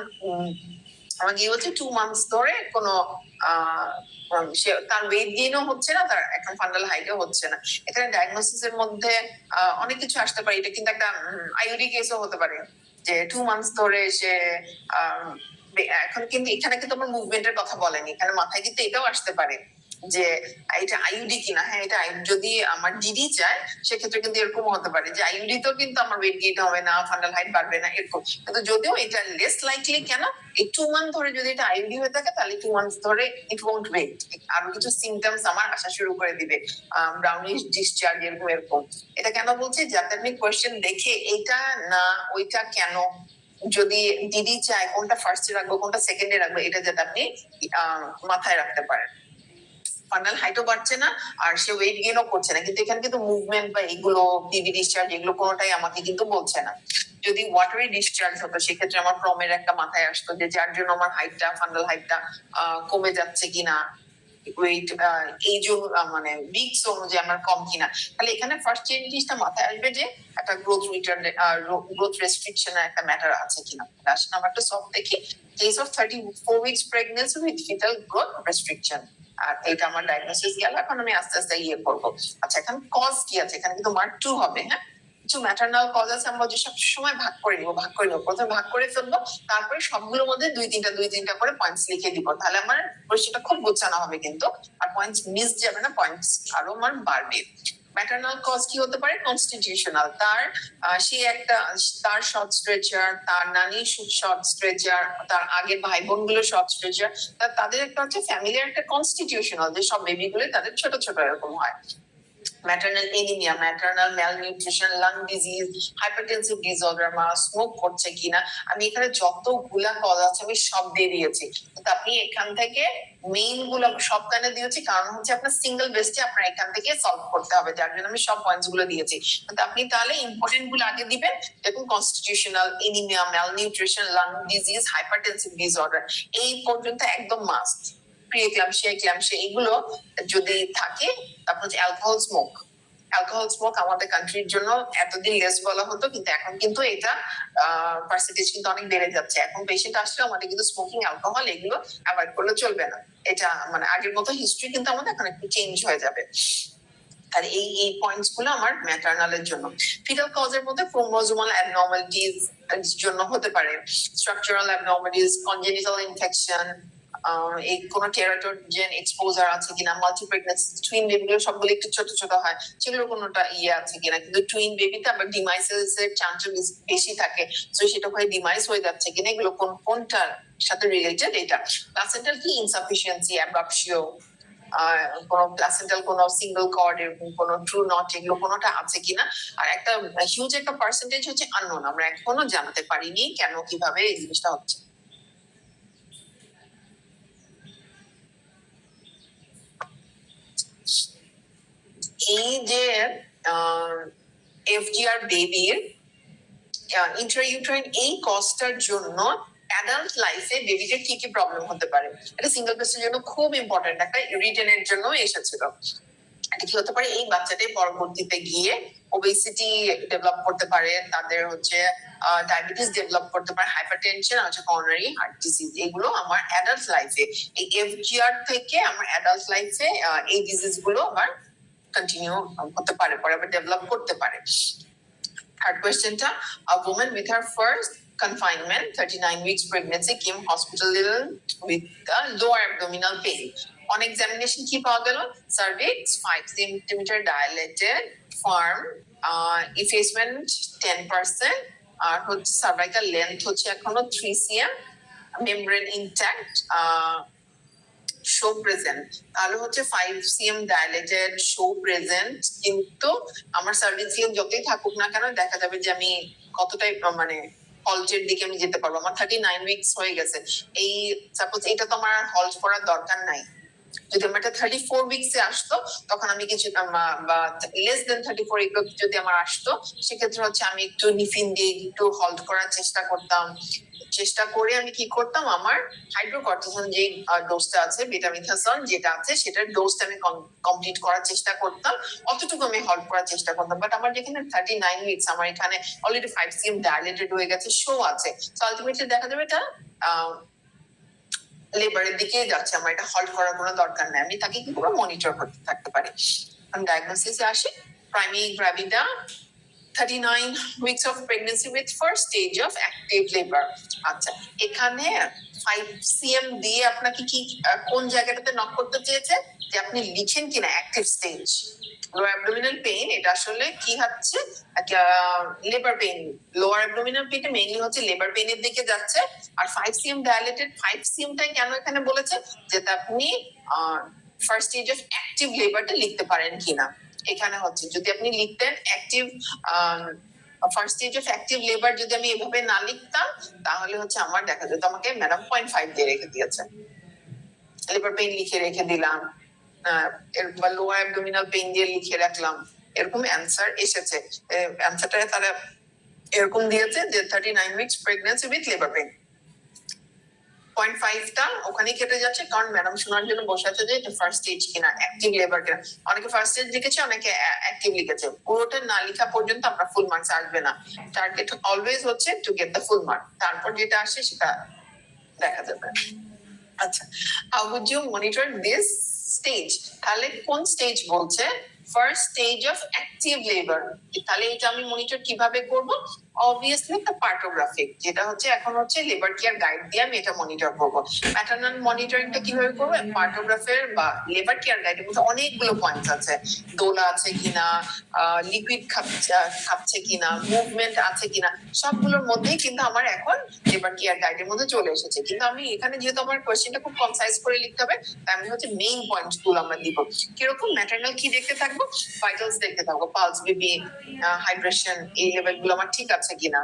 Speaker 1: আমার কি বলছে 2 months ধরে কোনো তার ওয়েট গেইনও হচ্ছে না, তার এখন ফান্ডাল হাইটও হচ্ছে না। এখানে ডায়াগনোসিসের মধ্যে অনেক কিছু আসতে পারে, এটা কিন্তু একটা আইইডি কেসও হতে পারে, যে 2 মান্থস ধরে সে এখন কিন্তু এখানে কিন্তু আমার মুভমেন্টের কথা বলেনি, এখানে মাথায় কিন্তু এটাও আসতে পারে যে এটা আইইউডি কিনা। হ্যাঁ, এটা যদি আমার ডিডি চায় সেক্ষেত্রে কিন্তু এরকম হতে পারে যে আইইউডি তো কিন্তু আমার ওয়েট গেইন হবে না, ফান্ডাল হাইট বাড়বে না, এরকম। কিন্তু যদিও এটা লেস লাইকলি, কেন এই 2 মান্থ ধরে যদি এটা আইইউডি হয়ে থাকে তাহলে 2 মান্থস ধরে ইট ওয়ন্ট ওয়েট, আরো কিছু সিমটমস আমার আসা শুরু করে দিবে, ব্রাউনিশ ডিসচার্জ, এরকম। এটা কেন বলছি? যাতে আপনি কোয়েশ্চেন দেখে এটা না ওইটা কেন, যদি ডিডি চায় কোনটা ফার্স্টে রাখবো কোনটা সেকেন্ডে রাখবো, এটা যাতে আপনি মাথায় রাখতে পারেন। ফান্ডাল হাইটও বাড়ছে না আর সে ওয়েট গেইনও করছে না, কিন্তু এখানে কিন্তু মুভমেন্ট বা এগুলো পিভি ডিসচার্জ এগুলো কোনোটাই আমাকে কিন্তু বলছে না। যদি ওয়াটারি ডিসচার্জ হতো সেক্ষেত্রে আমার প্রমের একটা মাথায় আসতো, যে যার জন্য আমার হাইটটা, ফান্ডাল হাইটটা কমে যাচ্ছে কিনা, ওয়েট এজ মানে উইকস অনুযায়ী আমার কম কিনা। তাহলে এখানে ফার্স্ট যে জিনিসটা মাথায় আসবে যে একটা গ্রোথ রিটার্ন, গ্রোথ রেস্ট্রিকশনের একটা ম্যাটার আছে কিনা। আসলে আমরা একটা সব দেখি, case of 34 weeks pregnancy with fetal growth restriction, আর এটা আমার ডায়াগনোসিস গেল। এখন আমি আস্তে আস্তে ইয়ে করবো। আচ্ছা, এখন কজ কি আছে? এখানে কিন্তু মার্ক 2 হবে। হ্যাঁ, কিছু ম্যাটারনাল কজ আছে, আমরা যে সব সময় ভাগ করে নিব, প্রথমে ভাগ করে ফেলবো, তারপরে সবগুলোর মধ্যে 2-3টা করে পয়েন্টস লিখে দিব, তাহলে আমার পরিচয়টা খুব গোছানো হবে কিন্তু, আর পয়েন্টস মিস যাবে না, পয়েন্টস আরো আমার বাড়বে। ম্যাটারনাল কজ কি হতে পারে? কনস্টিটিউশনাল, তার সে একটা, তার শর্ট স্ট্রেচার, তার নানি শর্ট স্ট্রেচার, তার আগের ভাই বোন গুলো শর্ট স্ট্রেচার, তাদের একটা হচ্ছে ফ্যামিলির একটা কনস্টিটিউশনাল, যে সব বেবি গুলো তাদের ছোট ছোট এরকম হয়। Maternal anaemia, maternal malnutrition, lung disease, hypertensive disorder, মা স্মোক করছে কিনা, আমি এখানে যতগুলা কজ আছে আমি সব দিয়ে দিয়েছি, কিন্তু আপনি এখান থেকে মেইন গুলো সব কানে দিয়েছি, কারণ হচ্ছে আপনার সিঙ্গেল বেস্টে আপনার এখান থেকে সলভ করতে হবে, যার জন্য আমি সব পয়েন্টস গুলো দিয়েছি। কিন্তু আপনি তাহলে ইম্পর্টেন্ট গুলো আগে দিবেন, দেখুন constitutional, anaemia, malnutrition, lung disease, hypertensive disorder, এই পর্যন্ত একদম মাস্ট। প্রিএক্লাম্পসিয়া এগুলো যদি থাকে, তারপর হচ্ছে অ্যালকোহল স্মোক আমাদের কান্ট্রির জন্য এতদিন লেস বলা হতো, কিন্তু এখন কিন্তু এটা পার্সেন্টেজ কিন্তু অনেক বেড়ে যাচ্ছে। এখন পেশেন্ট আসলে আমাদের কিন্তু স্মোকিং, অ্যালকোহল এগুলো অ্যাভয়েড করলে চলবে না, এটা মানে আগের মতো হিস্ট্রি কিন্তু আমাদের এখন একটু চেঞ্জ হয়ে যাবে। আর এই পয়েন্টস গুলো আমার ম্যাটারনালের জন্য। ফিটাল কজের মধ্যে ক্রোমোজোমাল অ্যাবনর্মালিটিস জন্য হতে পারে, স্ট্রাকচারাল অ্যাবনর্মালিটিস, কনজেনিটাল ইনফেকশন, এই কোনো টেরাটোজেন এক্সপোজার আছে কিনা, মাল্টি প্রেগনেন্সি টুইন বেবিগুলো সবগুলো একটু ছোট ছোট হয়, সেগুলোর কোনোটা আছে কিনা। কিন্তু টুইন বেবিতে আবার ডিমাইসেস এর চান্স বেশি থাকে, তো সেটা হয় ডিমাইস হয়ে যাচ্ছে কিনা, এগুলো কোনটার সাথে রিলেটেড এটা। প্লাসেন্টাল কি ইনসাফিসিয়েন্সি, অ্যাব্রাপশিও, কোনো প্লাসেন্টাল কোনো সিঙ্গেল কর্ড এরকম কোনো ট্রু নট, এগুলো কোনোটা আছে কিনা। আর একটা হিউজ একটা পার্সেন্টেজ হচ্ছে আননোন, আমরা এখনো জানতে পারিনি কেন কিভাবে এই জিনিসটা হচ্ছে। এই যে এফজিআর বেবির ইন্ট্রাইউট্রাইন এই কজটার জন্য অ্যাডাল্ট লাইফে বেবিটার কি কি প্রবলেম হতে পারে, এটা সিঙ্গেল পেশেন্টের জন্য খুব ইম্পর্টেন্ট, একটা রিটেনের জন্য এসেছিল। এটা কি হতে পারে, এই বাচ্চাটাই পরবর্তীতে গিয়ে ওবেসিটি ডেভেলপ করতে পারে, তাদের হচ্ছে ডায়াবেটিস ডেভেলপ করতে পারে, হাইপারটেনশন আর হচ্ছে করোনারি হার্ট ডিজিজ। এগুলো আমার অ্যাডাল্ট লাইফে, এই এফজিআর থেকে আমার অ্যাডাল্ট লাইফে এই ডিজিজ গুলো আবার কন্টিনিউ হতে পারে, পরে আবার ডেভেলপ করতে পারে। Third question ta, a woman with her first confinement, 39 weeks pregnancy, came hospital with a lower abdominal pain. On examination কি পাওয়া গেল, cervix 5 centimeter dilated, firm, effacement 10%, আর হচ্ছে cervical length হচ্ছে এখনো 3 cm, membrane intact, show present, তাহলে হচ্ছে 5 cm dilated, show present, কিন্তু আমার সার্ভিস যতই থাকুক না কেন দেখা যাবে যে আমি কতটাই মানে হল্টের দিকে আমি যেতে পারবো। আমার 39 উইকস হয়ে গেছে, এই সাপোজ এটা তো আমার হল্ট করার দরকার নাই। যদি আমার এটা 34 উইকসে আসতো তখন আমি কিছু বা লেস দেন 34 এগুলো যদি আমার আসতো, সেক্ষেত্রে হচ্ছে আমি একটু নিফিন দিয়ে একটু হল্ট করার চেষ্টা করতাম। চেষ্টা করে আমি কি করতাম, আমার হাইড্রোকর্টিসন যে ডোজটা আছে, বেটামিথাসন যেটা আছে, সেটার ডোজটা আমি কমপ্লিট করার চেষ্টা করতাম, অতটুকু আমি হল্ট করার চেষ্টা করতাম। বাট আমার যেখানে 39 উইকস, আমার এখানে অলরেডি 5 cm ডাইলেটেড হয়ে গেছে, শো আছে, তো আলটিমেটলি দেখা যাবে এটা লেবারের দিকে যাচ্ছে, আমার এটা হল্ট করার কোনো দরকার নেই, আমি তাকে কি পুরো মনিটর করতে থাকতে পারি। ডায়াগনোসিসে আসি, primary গ্র্যাভিডা, 39 weeks of pregnancy with first stage of active labor. আচ্ছা, এখানে 5 cm দিয়ে আপনাকে কি কোন জায়গাটাতে নক করতে চেয়েছে, যে আপনি লিখেন কিনা active stage. Lower abdominal pain, এটা আসলে কি হচ্ছে, লেবার পেইন। লোয়ার অ্যাবডোমিনাল পেইনটা মেইনলি হচ্ছে লেবার পেইনের দিকে যাচ্ছে। আর 5 cm ডায়ালেটেড, 5 cm টাই কেন এখানে বলেছে, যেটা আপনি ফার্স্ট স্টেজ অফ অ্যাক্টিভ লেবারটা লিখতে পারেন কিনা। এখানে হচ্ছে যদি আপনি লিখতেন active first stage of active labour, যদি আমি এভাবে না লিখতাম তাহলে হচ্ছে আমার দেখা যেত আমাকে ম্যাডাম 0.5 দিয়ে রেখে দিয়েছে, লেবার পেইন লিখে রেখে দিলাম, বা লোয়ার অ্যাবডোমিনাল পেইন দিয়ে লিখে রাখলাম, এরকম অ্যান্সার এসেছে। অ্যান্সারটা তারা এরকম দিয়েছে যে 39 weeks pregnancy with labour pain. 0.5টা ওখানে কেটে যাচ্ছে, কারণ ম্যাডাম শোনার জন্য বসে আছে যে এটা ফার্স্ট স্টেজ কিনা, অ্যাক্টিভ লেবার কিনা। অনেকে ফার্স্ট স্টেজ লিখেছে, অনেকে অ্যাক্টিভ লিখেছে। পুরোটা না লেখা পর্যন্ত আপনার ফুল মার্কস আসবে না। টার্গেট অলওয়েজ হচ্ছে to get the full mark, তারপর যেটা আসে সেটা দেখা যাবে। আচ্ছা, how would you monitor this stage, তাহলে কোন স্টেজ বলছে, first stage of active labour, তাহলে এটা আমি মনিটর কিভাবে করব, অবভিয়াসলি একটা পার্টোগ্রাফিক, যেটা হচ্ছে এখন হচ্ছে লেবার কেয়ার গাইড দিয়ে আমি এটা মনিটর করব। ম্যাটারনাল মনিটরিংটা কিভাবে করবো, পার্টোগ্রাফের বা লেবার কেয়ার গাইডের মধ্যে অনেকগুলো পয়েন্টস আছে, দোলা আছে কিনা, লিকুইড খাচ্ছে কিনা, মুভমেন্ট আছে কিনা, সবগুলোর মধ্যেই কিন্তু আমার এখন লেবার কেয়ার গাইডের মধ্যে চলে এসেছে। কিন্তু আমি এখানে যেহেতু আমার কোয়েশ্চেনটা খুব কনসাইজ করে লিখতে হবে, তাই আমি হচ্ছে মেইন পয়েন্ট গুলো আমরা দিব। কিরকম, ম্যাটারনাল কি দেখতে থাকবো, ভাইটালস দেখতে থাকবো, পালস, বেবি, হাইড্রেশন, এই লেভেল গুলো আমার ঠিক আছে কিনা।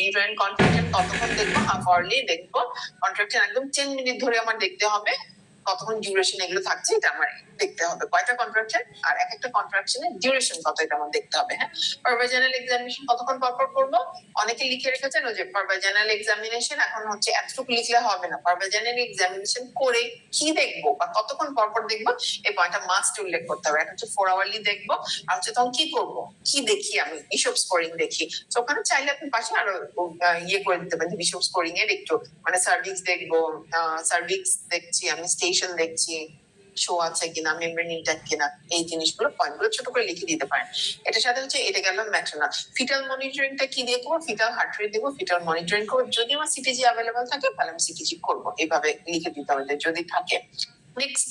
Speaker 1: ইউটেরাইন কন্ট্রাকশন কতক্ষণ দেখবো, হাফ আওয়ারলি দেখবো। কন্ট্রাকশন একদম 10 মিনিট ধরে আমার দেখতে হবে, কতক্ষণ ডিউরেশন এগুলো থাকছে এটা আমার দেখতে হবে, কয়টা কন্ট্রাকশন আর এক একটা কন্ট্রাকশনের ডিউরেশন কত, এটা আমার দেখতে হবে। হ্যাঁ, পারভাজানাল এক্সামিনেশন কতক্ষণ পর পর করবো, অনেকে লিখে রেখেছেন যে পারভাজানাল এক্সামিনেশন, এখন হচ্ছে এতটুকু লিখলে হবে না, পারভাজানাল এক্সামিনেশন করে কি দেখবো বা কতক্ষণ পর পর দেখবো, এই পয়েন্টটা মাস্ট উল্লেখ করতে হবে। এটা হচ্ছে 4 আওয়ারলি দেখবো, আর হচ্ছে তখন কি করবো, কি দেখি আমি, বিশপ স্কোরিং দেখি। তো ওখানে চাইলে আপনি পাশে আরো ইয়ে করে দিতে পারেন, বিশপ স্কোরিং এর একটু মানে সার্ভিক্স দেখবো, সার্ভিক্স দেখছি আমি, স্টেশন দেখছি, শো আছে কিনা, মেমব্রেন ইনট্যাক্ট কিনা, এই জিনিসগুলো পয়েন্টগুলো ছোট করে লিখে দিতে পারেন। এটার সাথে হচ্ছে এটা গেল ম্যাট্রোনাল। ফিটাল মনিটরিংটা কি দিয়ে করবো? ফিটাল হার্ট রেট দেবো, ফিটাল মনিটরিং করবো। যদি আমার সিটিজি অ্যাভেলেবল থাকে তাহলে আমি সিটিজি করবো, এইভাবে লিখে দিতে হবে যদি থাকে। নেক্সট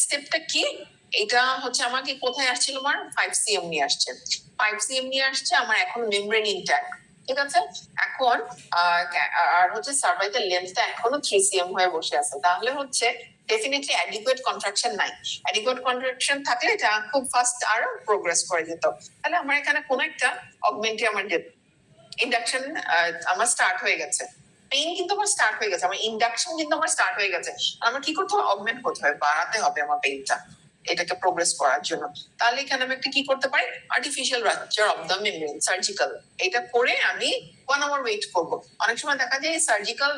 Speaker 1: স্টেপটা কি? এটা হচ্ছে আমাকে কোথায় আসছিল, আমার 5cm নিয়ে আসছে, 5cm নিয়ে আসছে আমার এখন মেমব্রেন ইনট্যাক্ট, ঠিক আছে। এখন আর হচ্ছে সার্ভাইকাল লেন্থটা এখনো 3cm হয়ে বসে আছে, তাহলে হচ্ছে ডেফিনেটলি অ্যাডিকুয়েট কন্ট্রাকশন নাই। অ্যাডিকুয়েট কন্ট্রাকশন থাকলে এটা খুব ফাস্ট আর প্রোগ্রেস করে যেত। তাহলে আমার এখানে কোন একটা অগমেন্টে আমার ইন্ডাকশন আমার স্টার্ট হয়ে গেছে, পেইন কিন্তু আমার স্টার্ট হয়ে গেছে, আমার ইন্ডাকশন কিন্তু আমার স্টার্ট হয়ে গেছে। আমার কি করতে হবে? অগমেন্ট করতে হবে, বাড়াতে হবে আমার পেইনটা এটাকে প্রোগ্রেস করার জন্য। তাহলে এখানে আমি একটা কি করতে পারি? Artificial rupture of the membrane, surgical. এটা করে আমি 1 hour ওয়েট করব। অনেক সময় দেখা যায় সার্জিক্যাল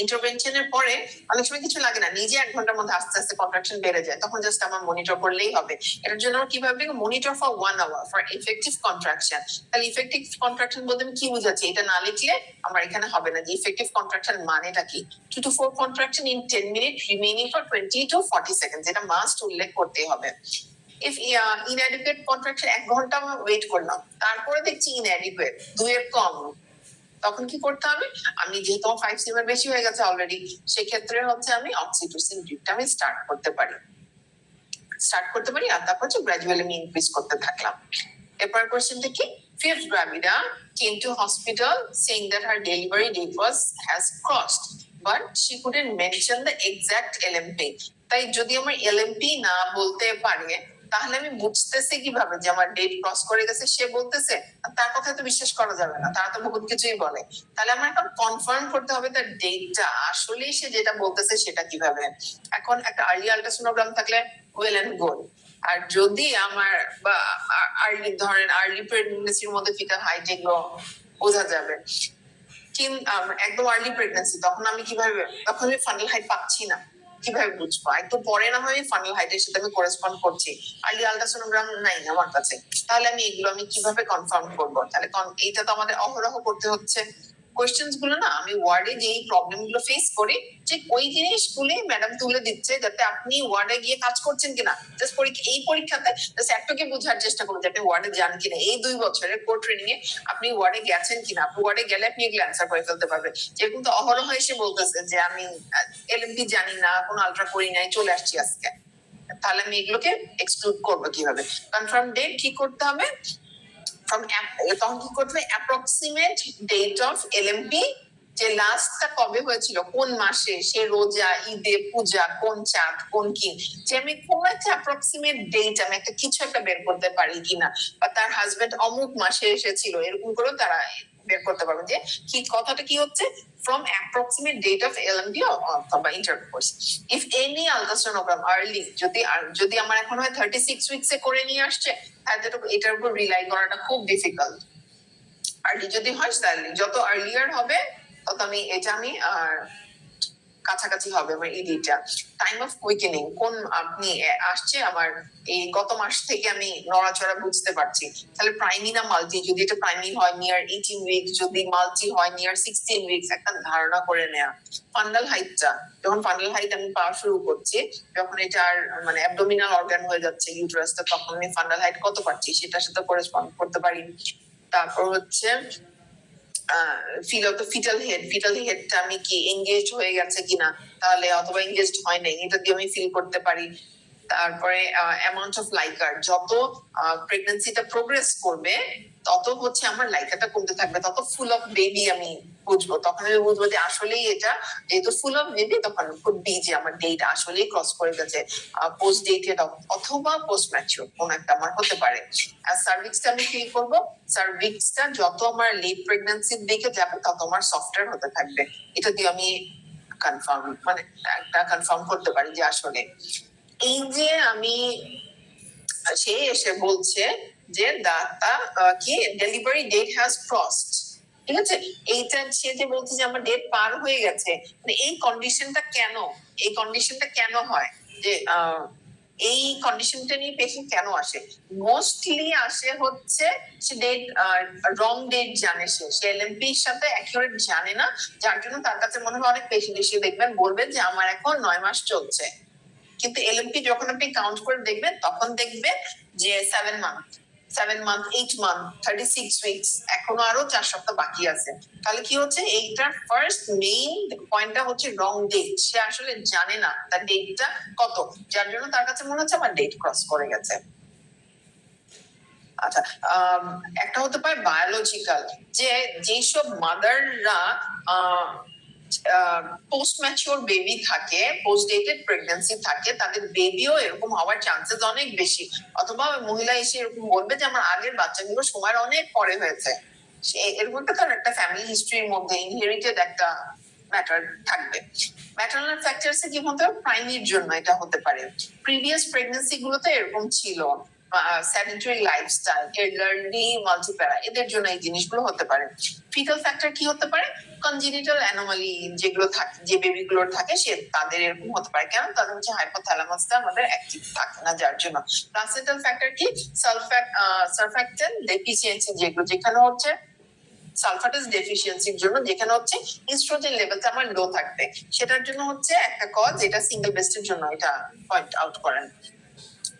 Speaker 1: ইন্টারভেনশনের পরে অনেক সময় কিছু লাগে না, নিজে 1 ঘন্টার মধ্যে আস্তে আস্তে কন্ট্রাকশন বেড়ে যায়, তখন জাস্ট আমার মনিটর করলেই হবে। এটার জন্য আমার কিভাবে monitor for 1 hour for effective contraction. তাহলে ইফেক্টিভ কন্ট্রাকশন বলতে আমি কি বুঝাচ্ছি? এটা না লিখলে আমার এখানে হবে না যে ইফেক্টিভ কন্ট্রাকশন মানেটা কি। 2 to 4 contraction in 10 minutes remaining for 20 to 40 seconds, এটা মাস্ট উল্লেখ করতেই হবে। ইফ ইনঅ্যাডিকুয়েট কন্ট্রাকশন 1 ঘন্টা আমি ওয়েট করলাম, তারপরে দেখছি ইনঅ্যাডিকুয়েট 2 এর কম, তখন কি করতে হবে? আমি যেহেতু 5cm এর বেশি হয়ে গেছে অলরেডি, সেক্ষেত্রে হচ্ছে আমি অক্সিটোসিন ড্রিপটা আমি স্টার্ট করতে পারি, আর তারপর হচ্ছে গ্র্যাজুয়ালি আমি ইনক্রিজ করতে থাকলাম। এরপর কোশ্চেনটা কি? Fifth Gravida came to hospital saying that her delivery date has crossed, but she couldn't mention the exact LMP. তাই যদি আমার LMP না বলতে পারে তাহলে আমি বুঝতেছি কিভাবে যে আমার ডেট ক্রস করে গেছে? সে বলতেছে, তার কথা তো বিশ্বাস করা যাবে না, তারা তো বহুত কিছুই বলে। তাহলে আমার এখন কনফার্ম করতে হবে তার ডেটটা আসলেই সে যেটা বলতেছে সেটা কিভাবে। এখন একটা আর্লি আল্ট্রাসোনোগ্রাম থাকলে ওয়েল এন্ড গুড। আর যদি আমার বা আর্লি প্রেগনেন্সির মধ্যে ফিটাল হাইট এগুলো বোঝা যাবে, একদম আর্লি প্রেগনেন্সি, তখন আমি কিভাবে, তখন আমি ফান্ডাল হাইট পাচ্ছি না, কিভাবে বুঝবো? একটু পরে না হয় ফান্ডাল হাইটের সাথে আমি করেসপন্ড করছি, আর্লি আল্ট্রাসোনোগ্রাম নাই আমার কাছে, তাহলে আমি এগুলো আমি কিভাবে কনফার্ম করবো? তাহলে এইটা তো আমাদের অহরহ করতে হচ্ছে। কোয়েশ্চেন্স গুলো না আমি ওয়ার্ডে যে প্রবলেম গুলো ফেস করি, ঠিক ওই জিনিসগুলি ম্যাডাম তুলে দিচ্ছে, যাতে আপনি ওয়ার্ডে গিয়ে কাজ করছেন কিনা, জাস্ট এই পরীক্ষাতে জাস্ট একটুকে বোঝার চেষ্টা করুন যে আপনি ওয়ার্ডে যান কিনা, এই 2 বছরের কোর ট্রেনিং এ আপনি ওয়ার্ডে গেছেন কিনা। আপনি ওয়ার্ডে গেলে আপনি এগুলো অ্যান্সার করে ফেলতে পারবেন। যেরকম তো অহরহ এসে বলতেছে যে আমি এলএমপি জানি না, কোনো আলট্রা করি নাই, চলে আসছি আজকে, তাহলে আমি এগুলোকে এক্সক্লুড করবো কিভাবে? কনফার্ম ডেট ঠিক করতে হবে, তখন কি করতে হবে? অ্যাপ্রক্সিমেট ডেট অফ এলএমপি, যে লাস্টটা কবে হয়েছিল, কোন মাসে, সে রোজা, ঈদে, পূজা, কোন চাঁদ, কোন কি, যে আমি কোন একটা অ্যাপ্রক্সিমেট ডেট আমি একটা কিছু একটা বের করতে পারি কিনা, বা তার হাজবেন্ড অমুক মাসে এসেছিল, এরকম করেও তারা বের করতে পারবে যে কি কথাটা কি হচ্ছে, from approximate date of LMP অথবা intercourse. If any ultrasonogram early, যদি আমার এখন হয় 36 weeks এ করে নিয়ে আসছে, তাহলে এটার উপর রিলাই করাটা খুব ডিফিকাল্ট। আর্লি যদি হয় তাহলে যত আর্লিয়ার হবে তত এটা আমি কাছাকাছি হবে আমার ইডিটা। টাইম অফ কুইকেনিং, কোন আপনি আসছে আমার এই গত মাস থেকে আমি নড়াচড়া বুঝতে পারছি, তাহলে প্রাইমি না মাল্টি, যদি এটা প্রাইমি হয় নিয়ার 18 উইকস, যদি মাল্টি হয় নিয়ার 16 উইকস, একটা ধারণা করে নেওয়া। ফান্ডাল হাইটটা, যখন ফান্ডাল হাইট আমি পাওয়া শুরু করছি, যখন এটার মানে অ্যাবডোমিনাল অর্গান হয়ে যাচ্ছে ইউটেরাসটা, তখন আমি ফান্ডাল হাইট কত পাচ্ছি সেটার সাথে করেসপন্ড করতে পারি। তারপর হচ্ছে ফিটাল হেডটা আমি কি এঙ্গেজড হয়ে গেছে কিনা, তাহলে অথবা এঙ্গেজড হয় নাই, এটা দিয়ে আমি ফিল করতে পারি। তারপরে অ্যামাউন্ট অফ লাইকার, যত প্রেগন্যান্সিটা প্রোগ্রেস করবে তত হচ্ছে আমার লাইকারটা কমতে থাকবে, তত ফুল অফ বেবি আমি বুঝবো, তখন আমি বুঝবো যে আসলেই এটা যেহেতু ফুল অফ বেবি, তখন খুব যে আমার ডেট আসলেই ক্রস করে গেছে, পোস্ট ডেটেড অথবা পোস্ট ম্যাচিউর কোন একটা আমার হতে পারে। আর সার্ভিক্সটা আমি ফিল করবো, সার্ভিক্সটা যত আমার লেট প্রেগন্যান্সির দিকে যাবে তত আমার সফটওয়্যার হতে থাকবে, এটা দিয়ে আমি কনফার্ম মানে একটা কনফার্ম করতে পারি যে আসলে এই যে আমি, সে এসে বলছে যে দাতা কি ডেলিভারি ডেট হ্যাজ ক্রসড, ঠিক আছে, এইটা সে যে বলছে যে আমার ডেট পার হয়ে গেছে, মানে এই কন্ডিশনটা কেন হয়, যে এই কন্ডিশনটা নিয়ে পেশেন্ট কেন আসে? মোস্টলি আসে হচ্ছে সে ডেট রং ডেট জানে, সে এলএমপি এর সাথে অ্যাকিউরেট জানে না, যার জন্য তার কাছে মনে হয় অনেক পেশেন্ট এসে দেখবেন বলবেন যে আমার এখন 9 মাস চলছে, কিন্তু এলএমপি যখন আপনি কাউন্ট করে দেখবেন তখন দেখবেন যে 7 মান্থ 8 মান্থ 36 উইকস, এখনো আরো 4 সপ্তাহ বাকি আছে। তাহলে কি হচ্ছে, এইটার ফার্স্ট মেইন পয়েন্টটা হচ্ছে রং ডেট। সে আসলে জানে না তার ডেটটা কত, যার জন্য তার কাছে মনে হচ্ছে আমার ডেট ক্রস করে গেছে। আচ্ছা, একটা হতে পারে বায়োলজিক্যাল, যে যেসব মাদাররা পোস্ট ম্যাচিওর বেবি থাকে, পোস্ট ডেটেড প্রেগন্যান্সি থাকে, তাদের বেবিও এরকম হওয়ার চান্সেস অনেক বেশি। অথবা মহিলা এসে এরকম বলবে যে আমার আগের বাচ্চাগুলো সময়ের অনেক পরে হয়েছে। এরকম তার একটা ফ্যামিলি হিস্ট্রির মধ্যে ইনহেরিটেড একটা ম্যাটার থাকবে। ম্যাটারনাল ফ্যাক্টরস কি হতে পারে, প্রাইমির জন্য এটা হতে পারে। প্রিভিয়াস প্রেগন্যান্সি গুলোতে এরকম ছিল, স্যানিটারি লাইফস্টাইল, এল্ডারলি, মাল্টিপ্যারা, এদের জন্য এই জিনিসগুলো হতে পারে। ফিটাল ফ্যাক্টর কি হতে পারে, কনজেনিটাল অ্যানোমালি যেগুলো থাকে, যে বেবিগুলোর থাকে, সে তাদের এরকম হতে পারে। কেন, তাদের হচ্ছে হাইপোথ্যালামাসটা আমাদের অ্যাক্টিভ থাকে না, যার জন্য। প্লাসেন্টাল ফ্যাক্টর কি, সারফ্যাক্টেন্ট ডেফিসিয়েন্সি, যেগুলো যেখানে হচ্ছে সালফাটেজ ডেফিসিয়েন্সির জন্য, যেখানে হচ্ছে ইস্ট্রোজেন লেভেলটা আমার লো থাকবে, সেটার জন্য হচ্ছে একটা কজ, এটা সিঙ্গেল বেস্টের জন্য এটা পয়েন্ট আউট করেন।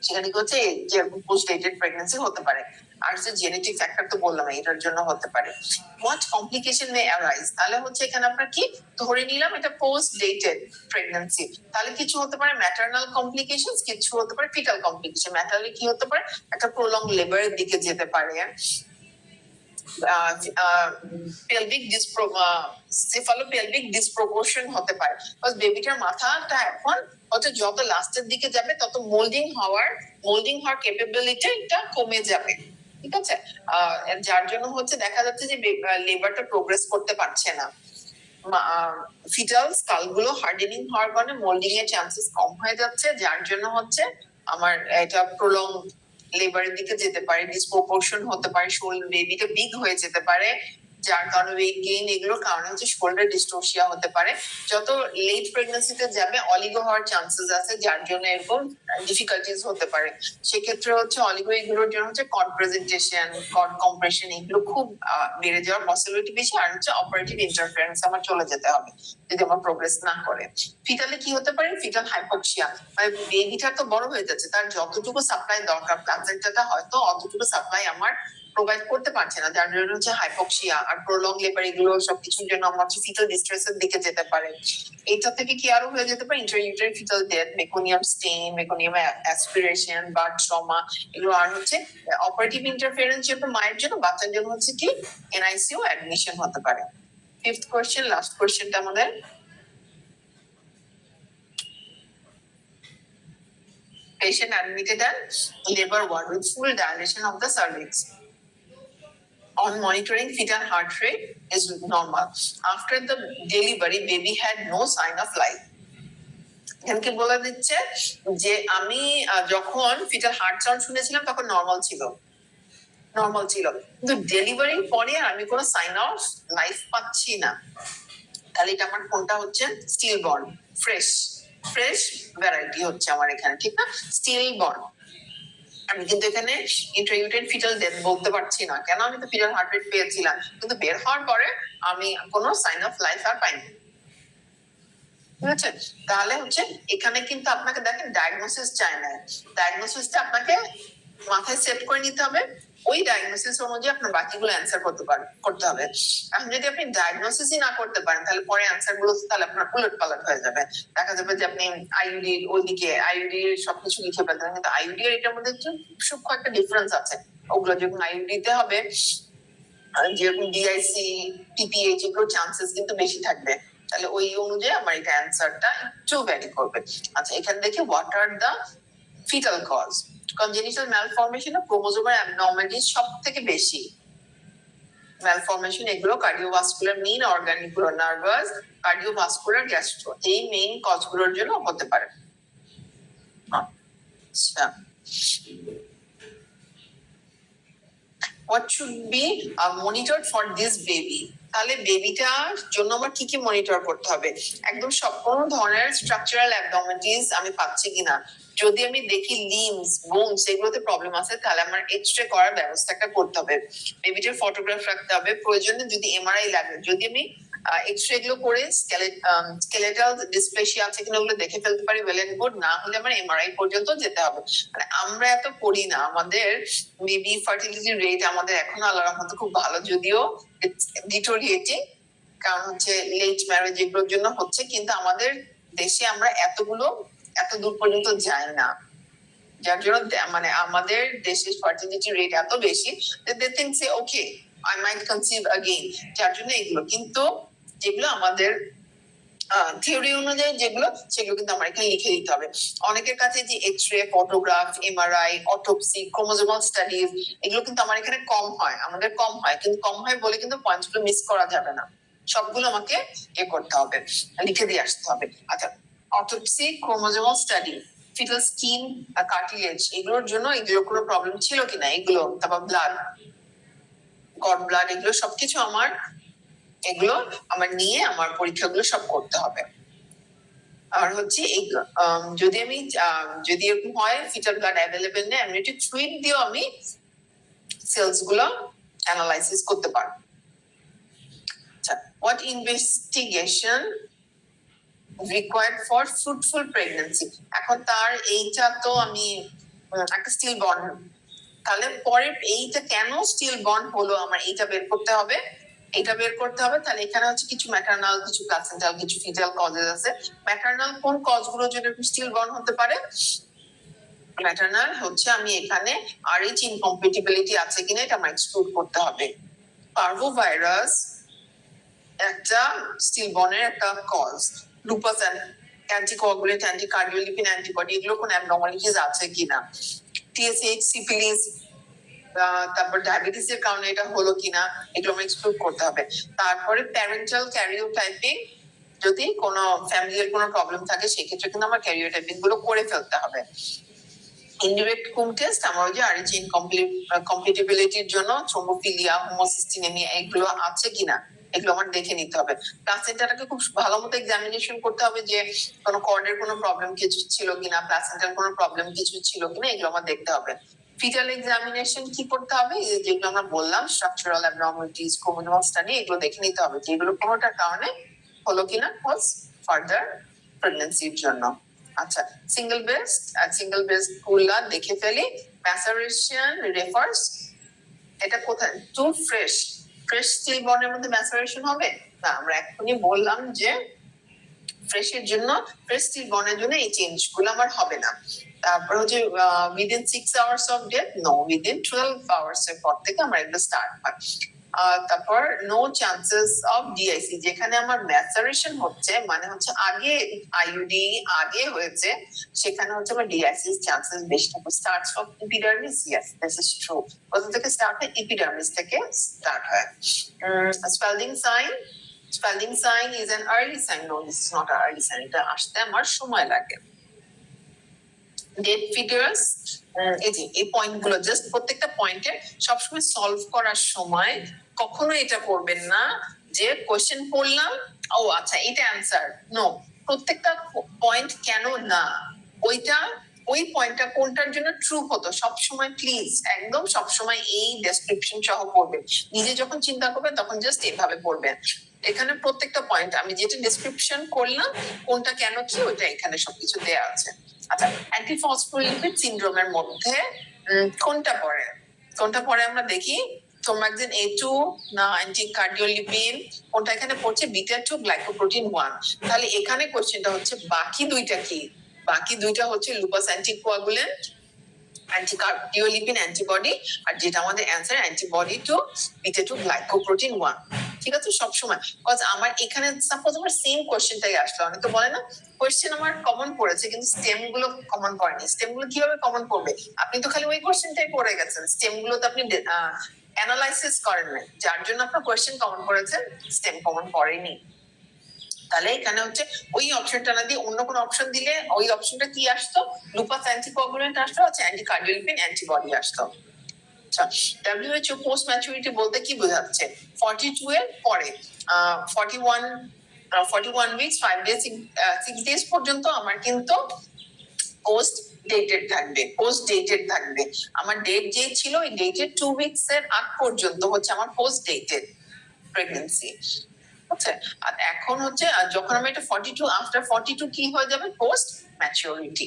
Speaker 1: সেখানে কি হচ্ছে যে পোস্ট ডেটেড প্রেগন্যান্সি হতে পারে। আর যে জেনেটিক ফ্যাক্টর তো বললাম, এটার জন্য হতে পারে। হোয়াট কমপ্লিকেশন মে অ্যারাইজ, তাহলে হচ্ছে এখানে আপনার কি ধরে নিলাম এটা পোস্ট ডেটেড প্রেগন্যান্সি, তাহলে কিছু হতে পারে ম্যাটারনাল কমপ্লিকেশন, কিছু হতে পারে ফিটাল কমপ্লিকেশন। ম্যাটারনালি কি হতে পারে, একটা প্রলং লেবারের দিকে যেতে পারে, পেলভিক সেফালোপেলভিক ডিসপ্রপোর্শন হতে পারে। বেবিটার মাথাটা এখন হচ্ছে যত লাস্টের দিকে যাবে তত মোল্ডিং হওয়ার ক্যাপাবিলিটিটা কমে যাবে, ঠিক আছে। যার জন্য হচ্ছে দেখা যাচ্ছে যে লেবারটা প্রোগ্রেস করতে পারছে না। ফিটাল স্কাল গুলো হার্ডেনিং হওয়ার কারণে মোল্ডিং এর চান্সেস কম হয়ে যাচ্ছে, যার জন্য হচ্ছে আমার এটা প্রলং লেবারের দিকে যেতে পারে, ডিসপ্রপোর্শন হতে পারে, শোল্ডার বেবিটা বিগ হয়ে যেতে পারে, যার কারণে ওয়েট গেইন, এগুলোর কারণে হচ্ছে শোল্ডার ডিস্টোসিয়া হতে পারে। যত লেট প্রেগন্যান্সিতে যাবে অলিগো হওয়ার চান্সেস আছে, যার জন্য এরকম ডিফিকাল্টিজ হতে পারে। সেক্ষেত্রে হচ্ছে অলিগো এগুলোর জন্য হচ্ছে কর্ড প্রেজেন্টেশন, কর্ড কম্প্রেশন, এগুলো খুব বেড়ে যাওয়ার পসিবিলিটি বেশি। আর হচ্ছে অপারেটিভ ইন্টারফারেন্স আমার চলে যেতে হবে যদি আমার প্রোগ্রেস না করে। ফিটালে কি হতে পারে, ফিটাল হাইপোক্সিয়া, মানে বেবিটা তো বড় হয়ে যাচ্ছে, তার যতটুকু সাপ্লাই দরকার প্লাসেন্টাটা হয়তো অতটুকু সাপ্লাই আমার প্রোভাইড করতে পারছে না, যার জন্য হচ্ছে হাইপোক্সিয়া আর প্রলং লেবার, এগুলো সবকিছুর জন্য আমার হচ্ছে ফিটাল ডিস্ট্রেসের দিকে যেতে পারে। এটা থেকে কি আরো হয়ে যেতে পারে intrauterine fetal death, meconium stain, meconium aspiration, birth trauma, এগুলো। আর হচ্ছে অপারেটিভ ইন্টারফারেন্স যেরকম মায়ের জন্য, বাচ্চার জন্য হচ্ছে কি এনআইসিইউ অ্যাডমিশন হতে পারে। ফিফথ কোয়েশ্চেন, লাস্ট কোয়েশ্চেনটা আমাদের, patient admitted at labor ward with full dilation of the cervix. On monitoring, fetal heart rate is normal. After the delivery, baby had no sign of life. এখানে বলে দিচ্ছে যে আমি যখন ফিটাল হার্ট সাউন্ড শুনেছিলাম তখন নর্মাল ছিল, কিন্তু ডেলিভারির পরে আমি কোনো সাইন অফ লাইফ পাচ্ছি না। তাহলে এটা আমার কোনটা হচ্ছে, স্টিল বর্ন, ফ্রেশ ভ্যারাইটি হচ্ছে আমার এখানে, ঠিক না, স্টিল বর্ন। আমি কিন্তু এখানে ইন্ট্রাইউটেন ফিটাল ডেথ বলতে পারছি না, কেন, আমি তো ফিটাল হার্ট রেট পেয়েছিলাম, কিন্তু বের হওয়ার পরে আমি কোনো সাইন অফ লাইফ আর পাইনি, ঠিক আছে। তাহলে হচ্ছে এখানে কিন্তু আপনাকে দেখেন ডায়াগনোসিস চায় না, ডায়াগনোসিসটা আপনাকে মাথায় সেট করে নিতে হবে, ওই ডায়াগনোসিস অনুযায়ী আপনার বাকিগুলো অ্যান্সার করতে হবে। এখন যদি আপনি ডায়াগনোসিসই না করতে পারেন, তাহলে পরে অ্যান্সার গুলো তাহলে আপনার উলট পালট হয়ে যাবে। দেখা যাবে যে আপনি আইইউডির ওইদিকে আইইউডির সবকিছু লিখে ফেলতেন, কিন্তু আইইউডি এর এটার মধ্যে সূক্ষ্ম একটা ডিফারেন্স আছে। ওগুলো যখন আইইউডিতে হবে, যেরকম ডিআইসি, পিপিএইচ, এগুলো চান্সেস কিন্তু বেশি থাকবে, তাহলে ওই অনুযায়ী আমার এটা অ্যান্সারটা একটু ভ্যারি করবে। আচ্ছা, এখানে দেখি what are the fetal cause. Congenital malformation ও ক্রোমোজোমাল অ্যাবনর্মালিটিস সবথেকে বেশি ম্যালফরমেশন, এগুলো কার্ডিওভাস্কুলার, মেইন অর্গানিক গুলো নার্ভাস, কার্ডিওভাস্কুলার, গ্যাস্ট্রো, এই মেইন কজগুলোর জন্য হতে পারে। আচ্ছা, what should be monitored for this baby? তাহলে বেবিটার জন্য আমার কি কি মনিটর করতে হবে, একদম সব কোনো ধরনের স্ট্রাকচারাল অ্যাবনর্মালিটিস আমি পাচ্ছি কিনা, যদি আমি দেখি লিমস বোনস এগুলোতে প্রবলেম আছে, তাহলে আমার এক্স-রে করার ব্যবস্থা একটা করতে হবে, বেবিটার ফটোগ্রাফ রাখতে হবে, প্রয়োজনে যদি এমআরআই লাগে, যদি আমি এক্স-রে এগুলো করে স্কেলেটাল ডিসপ্লেসিয়া আছে কিনা ওগুলো দেখে ফেলতে পারি, ওয়েল এন্ড গুড, না হলে আমার এমআরআই পর্যন্ত যেতে হবে। মানে আমরা এত পড়ি না, আমাদের বেবি ফার্টিলিটি রেট আমাদের এখনো আল্লাহর রহমতে খুব ভালো, যদিও ডিটোরিয়েটিং, কারণ হচ্ছে লেট ম্যারেজ এগুলোর জন্য হচ্ছে, কিন্তু আমাদের দেশে আমরা এত দূর পর্যন্ত যাই না, যার জন্য মানে আমাদের দেশের ফার্টিলিটি রেট এত বেশি যে they think say okay I might conceive again, যার জন্য এগুলো, কিন্তু যেগুলো আমাদের থিওরি অনুযায়ী যেগুলো, সেগুলো কিন্তু আমার এখানে লিখে দিতে হবে। অনেকের কাছে যে X-ray, photograph, MRI, autopsy, chromosomal studies এগুলো কিন্তু আমার এখানে কম হয়, আমাদের কম হয়, কিন্তু কম হয় বলে কিন্তু পয়েন্টগুলো মিস করা যাবে না, সবগুলো আমাকে করতে হবে, লিখে দিয়ে আসতে হবে। আচ্ছা, autopsy, chromosomal study, fetal skin, cartilage এগুলোর জন্য এগুলো কোনো প্রবলেম ছিল কিনা এগুলো, তারপর ব্লাড, গড ব্লাড, এগুলো সবকিছু এগুলো আমার নিয়ে আমার পরীক্ষাগুলো সব করতে হবে। আর হচ্ছে যদি এরকম হয় ফিটাল ব্লাড অ্যাভেলেবেল নেই, অ্যামনিওটিক ফ্লুইড দিয়েও আমি সেলস গুলো অ্যানালাইসিস করতে পারবো। আচ্ছা, what investigation required for fruitful pregnancy, এখন তার এইটা তো আমি একটা স্টিল বন্ড, তাহলে পরে এইটা কেন স্টিল বন্ড হলো আমার এইটা বের করতে হবে, তাহলে এখানে হচ্ছে কিছু ম্যাটারনাল, কিছু প্লাসেন্টাল, কিছু ফিটাল কজেস আছে। ম্যাটারনাল কোন কজগুলো জন্য স্টিল বন্ড হতে পারে, ম্যাটারনাল হচ্ছে আমি এখানে আরএইচ ইনকম্প্যাটিবিলিটি আছে কিনা এটা আমার এক্সক্লুড করতে হবে। পার্ভোভাইরাস একটা স্টিল বন্ডের একটা cause, lupus anticoagulant, anticardiolipin antibody এগুলো কোন অ্যাবনর্মালিটিস আছে কিনা, টিএসএইচ, সিফিলিস, তারপর ডায়াবেটিস এর কারণে এটা হলো কিনা এগুলো আমরা এক্সক্লুড করতে হবে। তারপরে প্যারেন্টাল ক্যারিওটাইপিং, যদি কোনো ফ্যামিলির কোনো প্রবলেম থাকে সেক্ষেত্রে কিন্তু আমার ক্যারিওটাইপিং গুলো করে ফেলতে হবে। ইনডিরেক্ট কুম টেস্ট আমার যে আরএইচ ইনকম্প্যাটিবিলিটির জন্য থ্রোম্বোফিলিয়া, হোমোসিস্টিনেমিয়া এগুলো আছে কিনা এগুলো আমার দেখে নিতে হবে। প্লাসেন্টাটাকে খুব ভালো মতো এক্সামিনেশন করতে হবে, যে কোনো কর্ডের কোনো প্রবলেম কিছু ছিল কিনা, প্লাসেন্টার কোনো প্রবলেম কিছু ছিল কিনা এগুলো আমার দেখতে হবে। ফিটাল এক্সামিনেশন কি করতে হবে, যেগুলো আমরা বললাম স্ট্রাকচারাল অ্যাবনর্মালিটিস, ক্রোমোজোমাল স্টাডি এগুলো দেখে নিতে হবে, যেগুলো কোনোটার কারণে হলো কিনা কজ ফার্দার প্রেগন্যান্সির জন্য। আচ্ছা, সিঙ্গেল বেস্ট গুলা দেখে ফেলি। ম্যাসারেশন রেফার্স, এটা কোথায়, টু ফ্রেশ স্টিল বন্ডের মধ্যে ম্যাসারেশন হবে না, আমরা এখনই বললাম যে ফ্রেশ স্টিল বন্ডের জন্য এই চেঞ্জ গুলো আমার হবে না। তারপর হচ্ছে within 6 hours of death, no, within 12 hours এর পর থেকে আমার এটা স্টার্ট হয়। তারপর নো চান্সেস অফ ডিআইসি, যেখানে আমার ম্যাসারেশন হচ্ছে মানে হচ্ছে আগে আইইউডি আগে হয়েছে, সেখানে হচ্ছে আমার ডিআইসি চান্সেস বেশি থাকে। Starts from epidermis, yes this is true, কোথা থেকে স্টার্ট হয়, এপিডার্মিস থেকে স্টার্ট হয়। Spelling sign is an early sign, no this is not an early sign, এটা আসতে আমার সময় লাগে। ডেট ফিগার্স, এই পয়েন্ট গুলো জাস্ট প্রত্যেকটা পয়েন্টে সবসময় সলভ করার সময় কখনো এটা করবেন না যে কোশ্চেন পড়লাম ও আচ্ছা এটা অ্যান্সার, নো, প্রত্যেকটা পয়েন্ট কেন না, ওই পয়েন্টটা কোনটার জন্য ট্রু হতো সবসময় প্লিজ একদম সবসময় এই ডেসক্রিপশন সহ পড়বেন। নিজে যখন চিন্তা করবেন তখন জাস্ট এভাবে পড়বেন। এখানে প্রত্যেকটা পয়েন্ট আমি যেটা ডেসক্রিপশন করলাম কোনটা কেন কি ওইটা এখানে সবকিছু দেয়া আছে। আচ্ছা, অ্যান্টিফসফোলিপিড সিনড্রোমের মধ্যে কোনটা পড়ে আমরা দেখি। সোমাক্সিন A2 না অ্যান্টিকার্ডিওলিপিন, কোনটা এখানে পড়ছে, বিটা 2 গ্লাইকোপ্রোটিন 1। তাহলে এখানে কোশ্চেনটা হচ্ছে বাকি দুইটা কি, বাকি দুইটা হচ্ছে লুপাস অ্যান্টিকোয়াগুলেন্ট, অ্যান্টিকার্ডিওলিপিন অ্যান্টিবডি, আর যেটা আমাদের answer antibody to beta 2 glycoprotein 1। ঠিক আছে সবসময়, কজ আমার এখানে সাপোজ আমার সেম কোশ্চেনটাই আসলো, অনেকে তো বলে না কোশ্চেন আমার কমন পড়েছে কিন্তু স্টেম গুলো কমন পড়েনি, স্টেম গুলো কিভাবে কমন পড়বে, আপনি তো খালি ওই কোশ্চেনটাই পড়ে গেছেন, স্টেম গুলো তো আপনি অ্যানালাইসিস করেন না, যার জন্য আপনার কোশ্চেন কমন পড়েছে, স্টেম কমন পড়েনি। তাহলে এখানে হচ্ছে ওই অপশনটা না দিয়ে অন্য কোনো অপশন দিলে ওই অপশনটা কি আসতো, লুপাস অ্যান্টিকোয়াগুলেন্ট আসতো, আছে অ্যান্টিকার্ডিওলিপিন অ্যান্টিবডি আসতো। WHO পোস্ট ম্যাচুরিটি বলতে কি বোঝাচ্ছে, 42 এর পরে 41 উইকস 5 ডেজ 6 ডেজ পর্যন্ত আমার কিন্তু পোস্ট ডেটেড থাকবে, পোস্ট ডেটেড থাকবে। আমার ডেট যে ছিল ওই ডেটেড 2 উইকস এর আগ পর্যন্ত হচ্ছে আমার পোস্ট ডেটেড প্রেগন্যান্সি। আচ্ছা, আর এখন হচ্ছে যখন আমি এটা 42 আফটার 42 কি হয়ে যাবে, পোস্ট ম্যাচিউরিটি।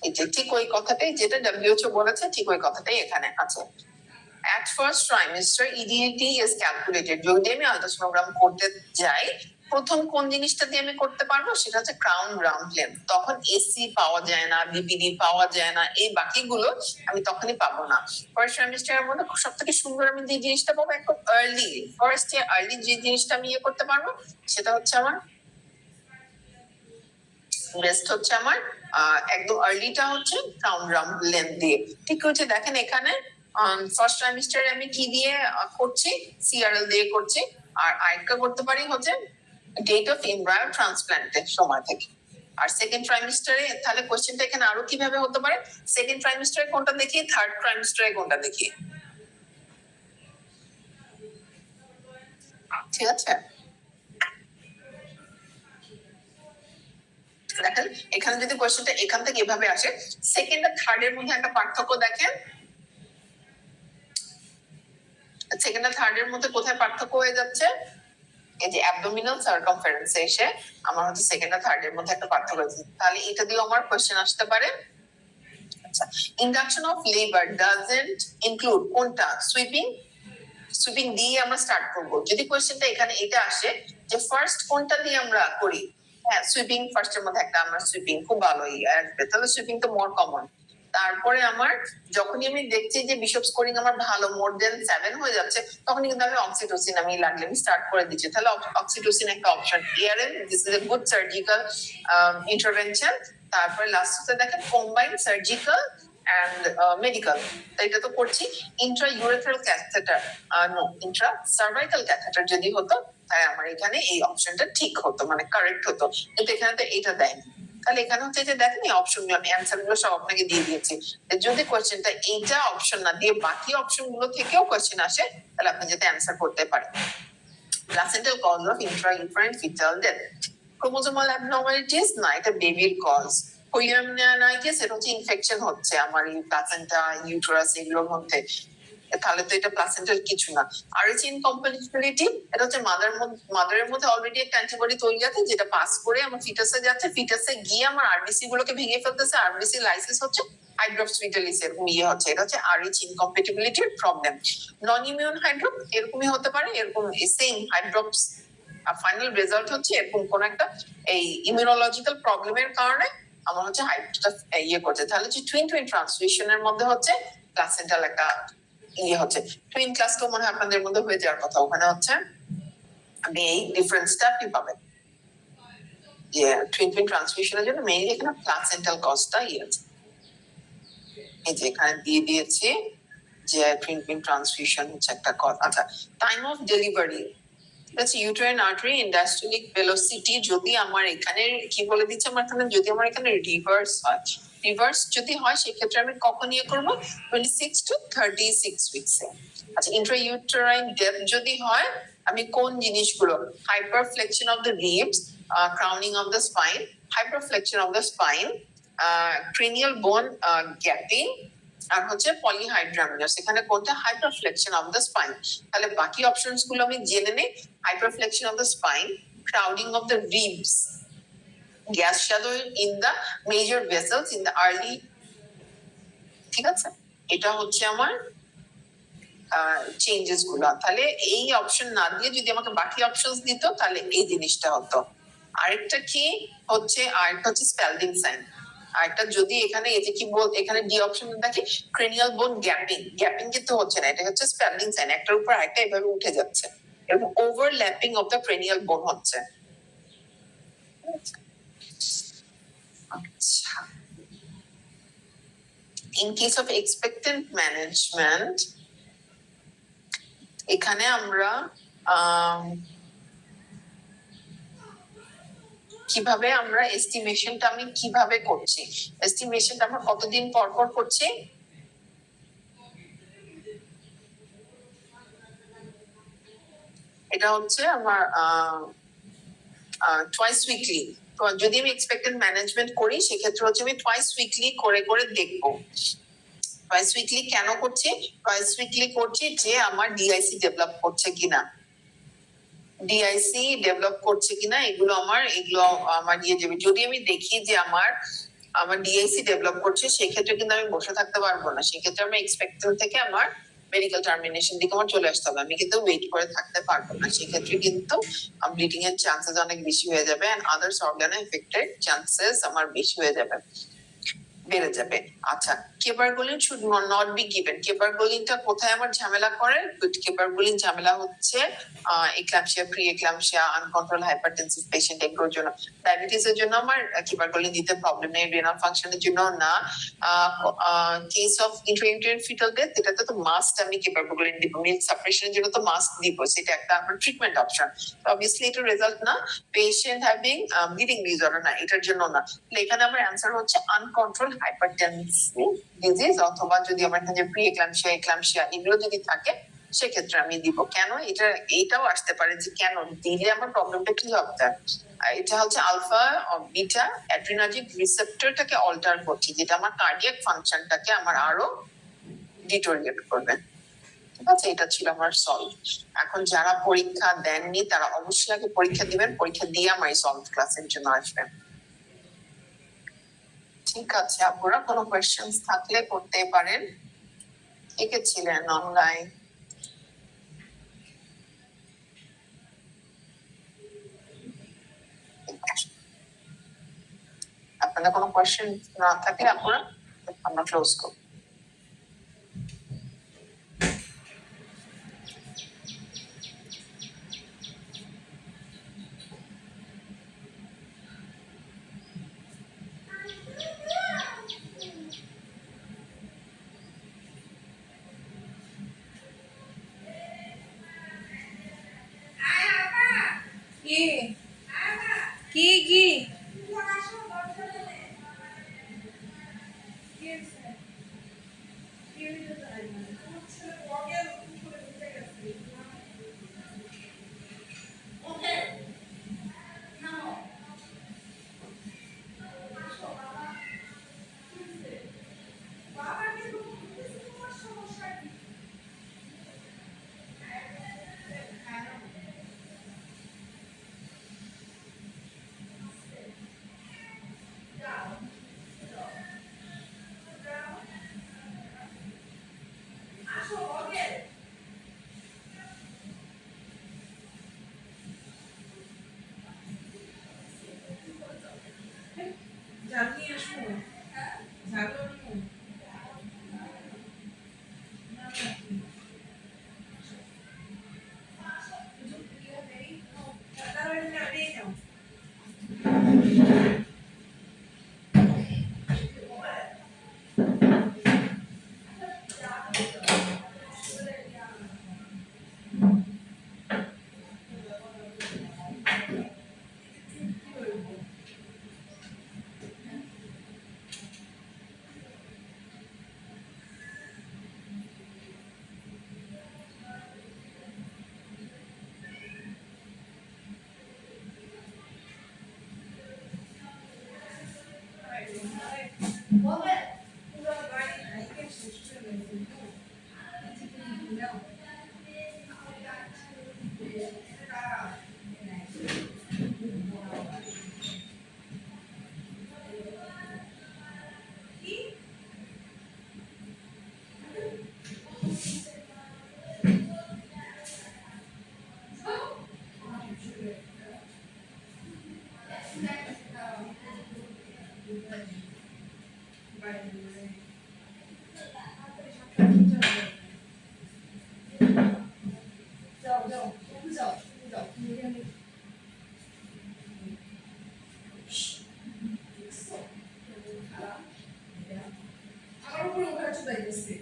Speaker 1: এই যে ঠিক ওই কথাটাই যেটা WHO বলেছে, ঠিক ওই কথাটাই এখানে আছে। At first trimester EDT is calculated. যদি আমি আলট্রাসোনোগ্রাম করতে যাই, প্রথম কোন জিনিসটা দিয়ে আমি করতে পারবো, সেটা হচ্ছে ক্রাউন গ্রাউন্ড লেন্থ। তখন এসি পাওয়া যায় না, বিপিডি পাওয়া যায় না, এই বাকিগুলো আমি তখনই পাবো না। ফার্স্ট ট্রাইমেস্টারের মধ্যে সব থেকে সুন্দর আমি যে জিনিসটা পাবো একদম আর্লি, ফার্স্ট আর্লি যে জিনিসটা আমি ইয়ে করতে পারবো, সেটা হচ্ছে আমার বেস্ট হচ্ছে আমার একদম আর্লিটা হচ্ছে ক্রাউন গ্রাউন্ড লেন্থ দিয়ে। ঠিক হচ্ছে, দেখেন এখানে ফার্স্ট ট্রাইমেস্টারে আমি কি দিয়ে করছি, সিআরএল দিয়ে করছি। আর আরেকটা করতে পারি হচ্ছে ডেট অফ এমব্রায়ো ট্রান্সপ্ল্যান্টের সময় থেকে। আর সেকেন্ড ট্রাইমেস্টারে তাহলে কোশ্চেনটা এখানে আরো কিভাবে হতে পারে, সেকেন্ড ট্রাইমেস্টারে কোনটা দেখি, থার্ড ট্রাইমেস্টারে কোনটা দেখি। ঠিক আছে, দেখেন এখানে যদি কোশ্চেনটা এখান থেকে এভাবে আসে, সেকেন্ড আর থার্ড এর মধ্যে একটা পার্থক্য দেখেন। সেকেন্ড আর থার্ড এর মধ্যে কোথায় পার্থক্য হয়ে যাচ্ছে, এই যে অ্যাবডোমিনাল সার্কামফারেন্স এসে আমার হচ্ছে সেকেন্ড আর থার্ড এর মধ্যে একটা পার্থক্য হয়েছে। তাহলে এটা দিয়ে আমার কোশ্চেন আসতে পারে। আচ্ছা, induction of labour doesn't include কোনটা, সুইপিং। সুইপিং দিয়ে আমরা স্টার্ট করব। যদি কোশ্চেনটা এখানে এটা আসে যে ফার্স্ট কোনটা দিয়ে আমরা করি, হ্যাঁ সুইপিং ফার্স্ট এর মধ্যে একটা আমরা সুইপিং খুব ভালোই আসবে, তাহলে সুইপিং তো মোর কমন। তারপরে আমার যখনই আমি দেখছি যে বিশপ স্কোরিং আমার ভালো, মোর দেন 7 হয়ে যাচ্ছে, তখন কিন্তু আমি অক্সিটোসিন আমি লাগলে আমি স্টার্ট করে দিচ্ছি। তাহলে অক্সিটোসিন একটা option. ARM this is a good surgical intervention. তারপরে লাস্টে দেখেন কম্বাইন্ড সার্জিক্যাল and medical, এটা তো করছি। Intra urethral catheter, no intra cervical catheter যদি হতো, তাই আমার এখানে এই অপশনটা ঠিক হতো, মানে কারেক্ট হতো, কিন্তু এখানে তো এটা দেয়নি। তাহলে এখানে হচ্ছে যে দেখেন এই অপশন আমি অ্যান্সার গুলো সব আপনাকে দিয়ে দিয়েছি। যদি কোয়েশ্চেনটা এইটা অপশন না দিয়ে বাকি অপশন গুলো থেকেও কোয়েশ্চেন আসে, তাহলে আপনি যাতে অ্যান্সার করতে পারেন। Placental cause of intrauterine fetal death, chromosomal abnormalities না এটা বেবির কজ। কোলিয়ামনিয়ানাইটিস এটা হচ্ছে ইনফেকশন হচ্ছে আমার এই প্লাসেন্টা ইউটেরাস এগুলোর মধ্যে, তাহলে তো এটা প্লাসেন্টাল কিছু না। আরএইচ ইনকম্প্যাটিবিলিটি এটা হচ্ছে মাদারের মধ্যে অলরেডি একটা অ্যান্টিবডি তৈরি আছে, যেটা পাস করে আমার ফিটাসে যাচ্ছে, ফিটাসে গিয়ে আমার আরবিসি গুলোকে ভেঙে ফেলতেছে, আরবিসি লাইসিস হচ্ছে হাইড্রোপস ফিটালিস, এরকম ইয়ে হচ্ছে, এটা হচ্ছে আরএইচ ইনকম্প্যাটিবিলিটির প্রবলেম। নন ইমিউন হাইড্রোপ এরকমই হতে পারে, এরকম সেম হাইড্রোপস ফাইনাল রেজাল্ট হচ্ছে এরকম কোন একটা এই ইমিউনোলজিক্যাল প্রবলেমের কারণে আমার হচ্ছে হাইড্রোটা ইয়ে করছে। তাহলে যে টুইন টুইন ট্রান্সলেশনের মধ্যে হচ্ছে প্লাসেন্টাল একটা ইয়ে হচ্ছে। টুইন ক্লাস তো মনে হয় আপনাদের মধ্যে হয়ে যাওয়ার কথা, ওখানে হচ্ছে আপনি এই ডিফারেন্সটা আপনি পাবেন যে টুইন টুইন ট্রান্সলেশনের জন্য মেইনলি এখানে প্লাসেন্টাল কজটা ইয়ে আছে। এই যে এখানে দিয়ে দিয়েছি যে টুইন টুইন ট্রান্সফিউশন হচ্ছে একটা কজ। আচ্ছা, time of delivery uterine artery ইন্ডাস্ট্রিয়ালিক ভেলোসিটি যদি আমার এখানে কি বলে দিচ্ছে, আমার এখানে যদি আমার এখানে রিভার্স হয়, রিভার্স যদি হয় সেক্ষেত্রে আমি কখন ইয়ে করবো, 26 to 36 উইকসে। আচ্ছা, ইন্ট্রাইউটেরাইন ডেথ যদি হয় আমি কোন জিনিসগুলো, hyperflexion of the ribs, crowning of the spine, hyperflexion of the spine, cranial bone gapping, আর হচ্ছে পলিহাইড্রামিনাস, এখানে কোনটা হাইপারফ্লেকশন অফ দ্য স্পাইন। তাহলে বাকি অপশনস গুলো আমি জেনে নেই, hyperflexion of the spine, crowding of the ribs, gas shadow in the major vessels in the early. ঠিক আছে, এটা হচ্ছে আমার চেঞ্জেস গুলো। তাহলে এই অপশন না দিয়ে যদি আমাকে বাকি অপশনস দিত তাহলে এই জিনিসটা হতো। আরেকটা কি হচ্ছে, আরেকটা হচ্ছে স্প্যালডিং সাইন। আরেকটা যদি এখানে এই যে কি বল, এখানে ডি অপশন দেখি ক্রেনিয়াল বোন গ্যাপিং, গ্যাপিং কিন্তু হচ্ছে না, এটা হচ্ছে স্প্যালডিং সাইন, একটার উপর আরেকটা এভাবে উঠে যাচ্ছে, এরকম ওভারল্যাপিং অফ দ্য ক্রেনিয়াল বোন হচ্ছে। আচ্ছা, ইন কেস অফ এক্সপেক্টেন্ট ম্যানেজমেন্ট এখানে আমরা কিভাবে আমরা এস্টিমেশনটা আমি কিভাবে করছি, এস্টিমেশনটা আমরা কতদিন পর পর করছি, এটা হচ্ছে আমার টুয়াইস উইকলি। তো যদি আমি এক্সপেক্টেড ম্যানেজমেন্ট করি সেক্ষেত্রে হচ্ছে আমি টুয়াইস উইকলি করে করে দেখবো। টুয়াইস উইকলি কেন করছি? টুয়াইস উইকলি করছি যে আমার ডিআইসি ডেভেলপ করছে কিনা, ডিআইসি ডেভেলপ করছে কিনা এগুলো আমার দিয়ে যাবে। যদি আমি দেখি যে আমার ডিআইসি ডেভেলপ করছে সেক্ষেত্রে কিন্তু আমি বসে থাকতে পারবো না, সেক্ষেত্রে আমি এক্সপেক্টেড থেকে আমার মেডিকেল টার্মিনেশন দিকে আমার চলে আসতে হবে, আমি কিন্তু ওয়েট করে থাকতে পারবো না, সেক্ষেত্রে কিন্তু ব্লিডিং এর চান্সেস অনেক বেশি হয়ে যাবে and others organ affected chances আমার বেশি হয়ে যাবে, বেড়ে যাবে। আচ্ছা, cabergoline should not be given. কেবারগোলিনটা কোথায় আমার ঝামেলা করে? কেবারগোলিন ঝামেলা হচ্ছে eclampsia, pre eclampsia, uncontrolled hypertensive patient এগুলোর জন্য। ডায়াবেটিসের জন্য আমার কেবারগোলিন দিতে প্রবলেম নেই, রেনাল ফাংশনের জন্য না। কেস অফ ইন্ট্রাইউটেরিন ফিটাল ডেথ এটাতে তো মাস্ট আমি কেবারগোলিন দিব, মিল্ক সাপ্রেশনের জন্য তো মাস্ট দিব, সেটা একটা আমার ট্রিটমেন্ট অপশন। অবভিয়াসলি এটা রেজাল্ট না পেশেন্ট হ্যাভিং ব্লিডিং ডিসঅর্ডার, না এটার জন্য না। এখানে আমার অ্যান্সার হচ্ছে আনকন্ট্রোল হাইপারটেনসিভ ডিজিজ, অথবা যদি আমার এখানে প্রি এক্লাম্পসিয়া, এক্লাম্পসিয়া এগুলো যদি থাকে সেক্ষেত্রে আমি দিব। কেন এটাও আসতে পারে যে কেন দিলে আমার প্রবলেমটা কি হবে? এটা হচ্ছে আলফা বিটা অ্যাড্রিনার্জিক রিসেপ্টরটাকে অল্টার করছে, যেটা আমার কার্ডিয়াক ফাংশনটাকে আমার আরো ডিটোরিয়েট করবে। ঠিক আছে, এটা ছিল আমার সলভ। এখন যারা পরীক্ষা দেননি তারা অবশ্যই আগে পরীক্ষা দিবেন, পরীক্ষা দিয়ে আমার এই সলভ ক্লাসের জন্য আসবেন। ঠিক আছে, আপনারা কোনো কোয়েশ্চেন্স থাকলে করতে পারেন। কে কে ছিলেন অনলাইন? আপনাদের কোনো কোয়েশ্চেন না থাকলে আমরা ক্লোজ করব।
Speaker 2: কি জানি আসবো জানো আমার উপরে ওঠা চলে গেছে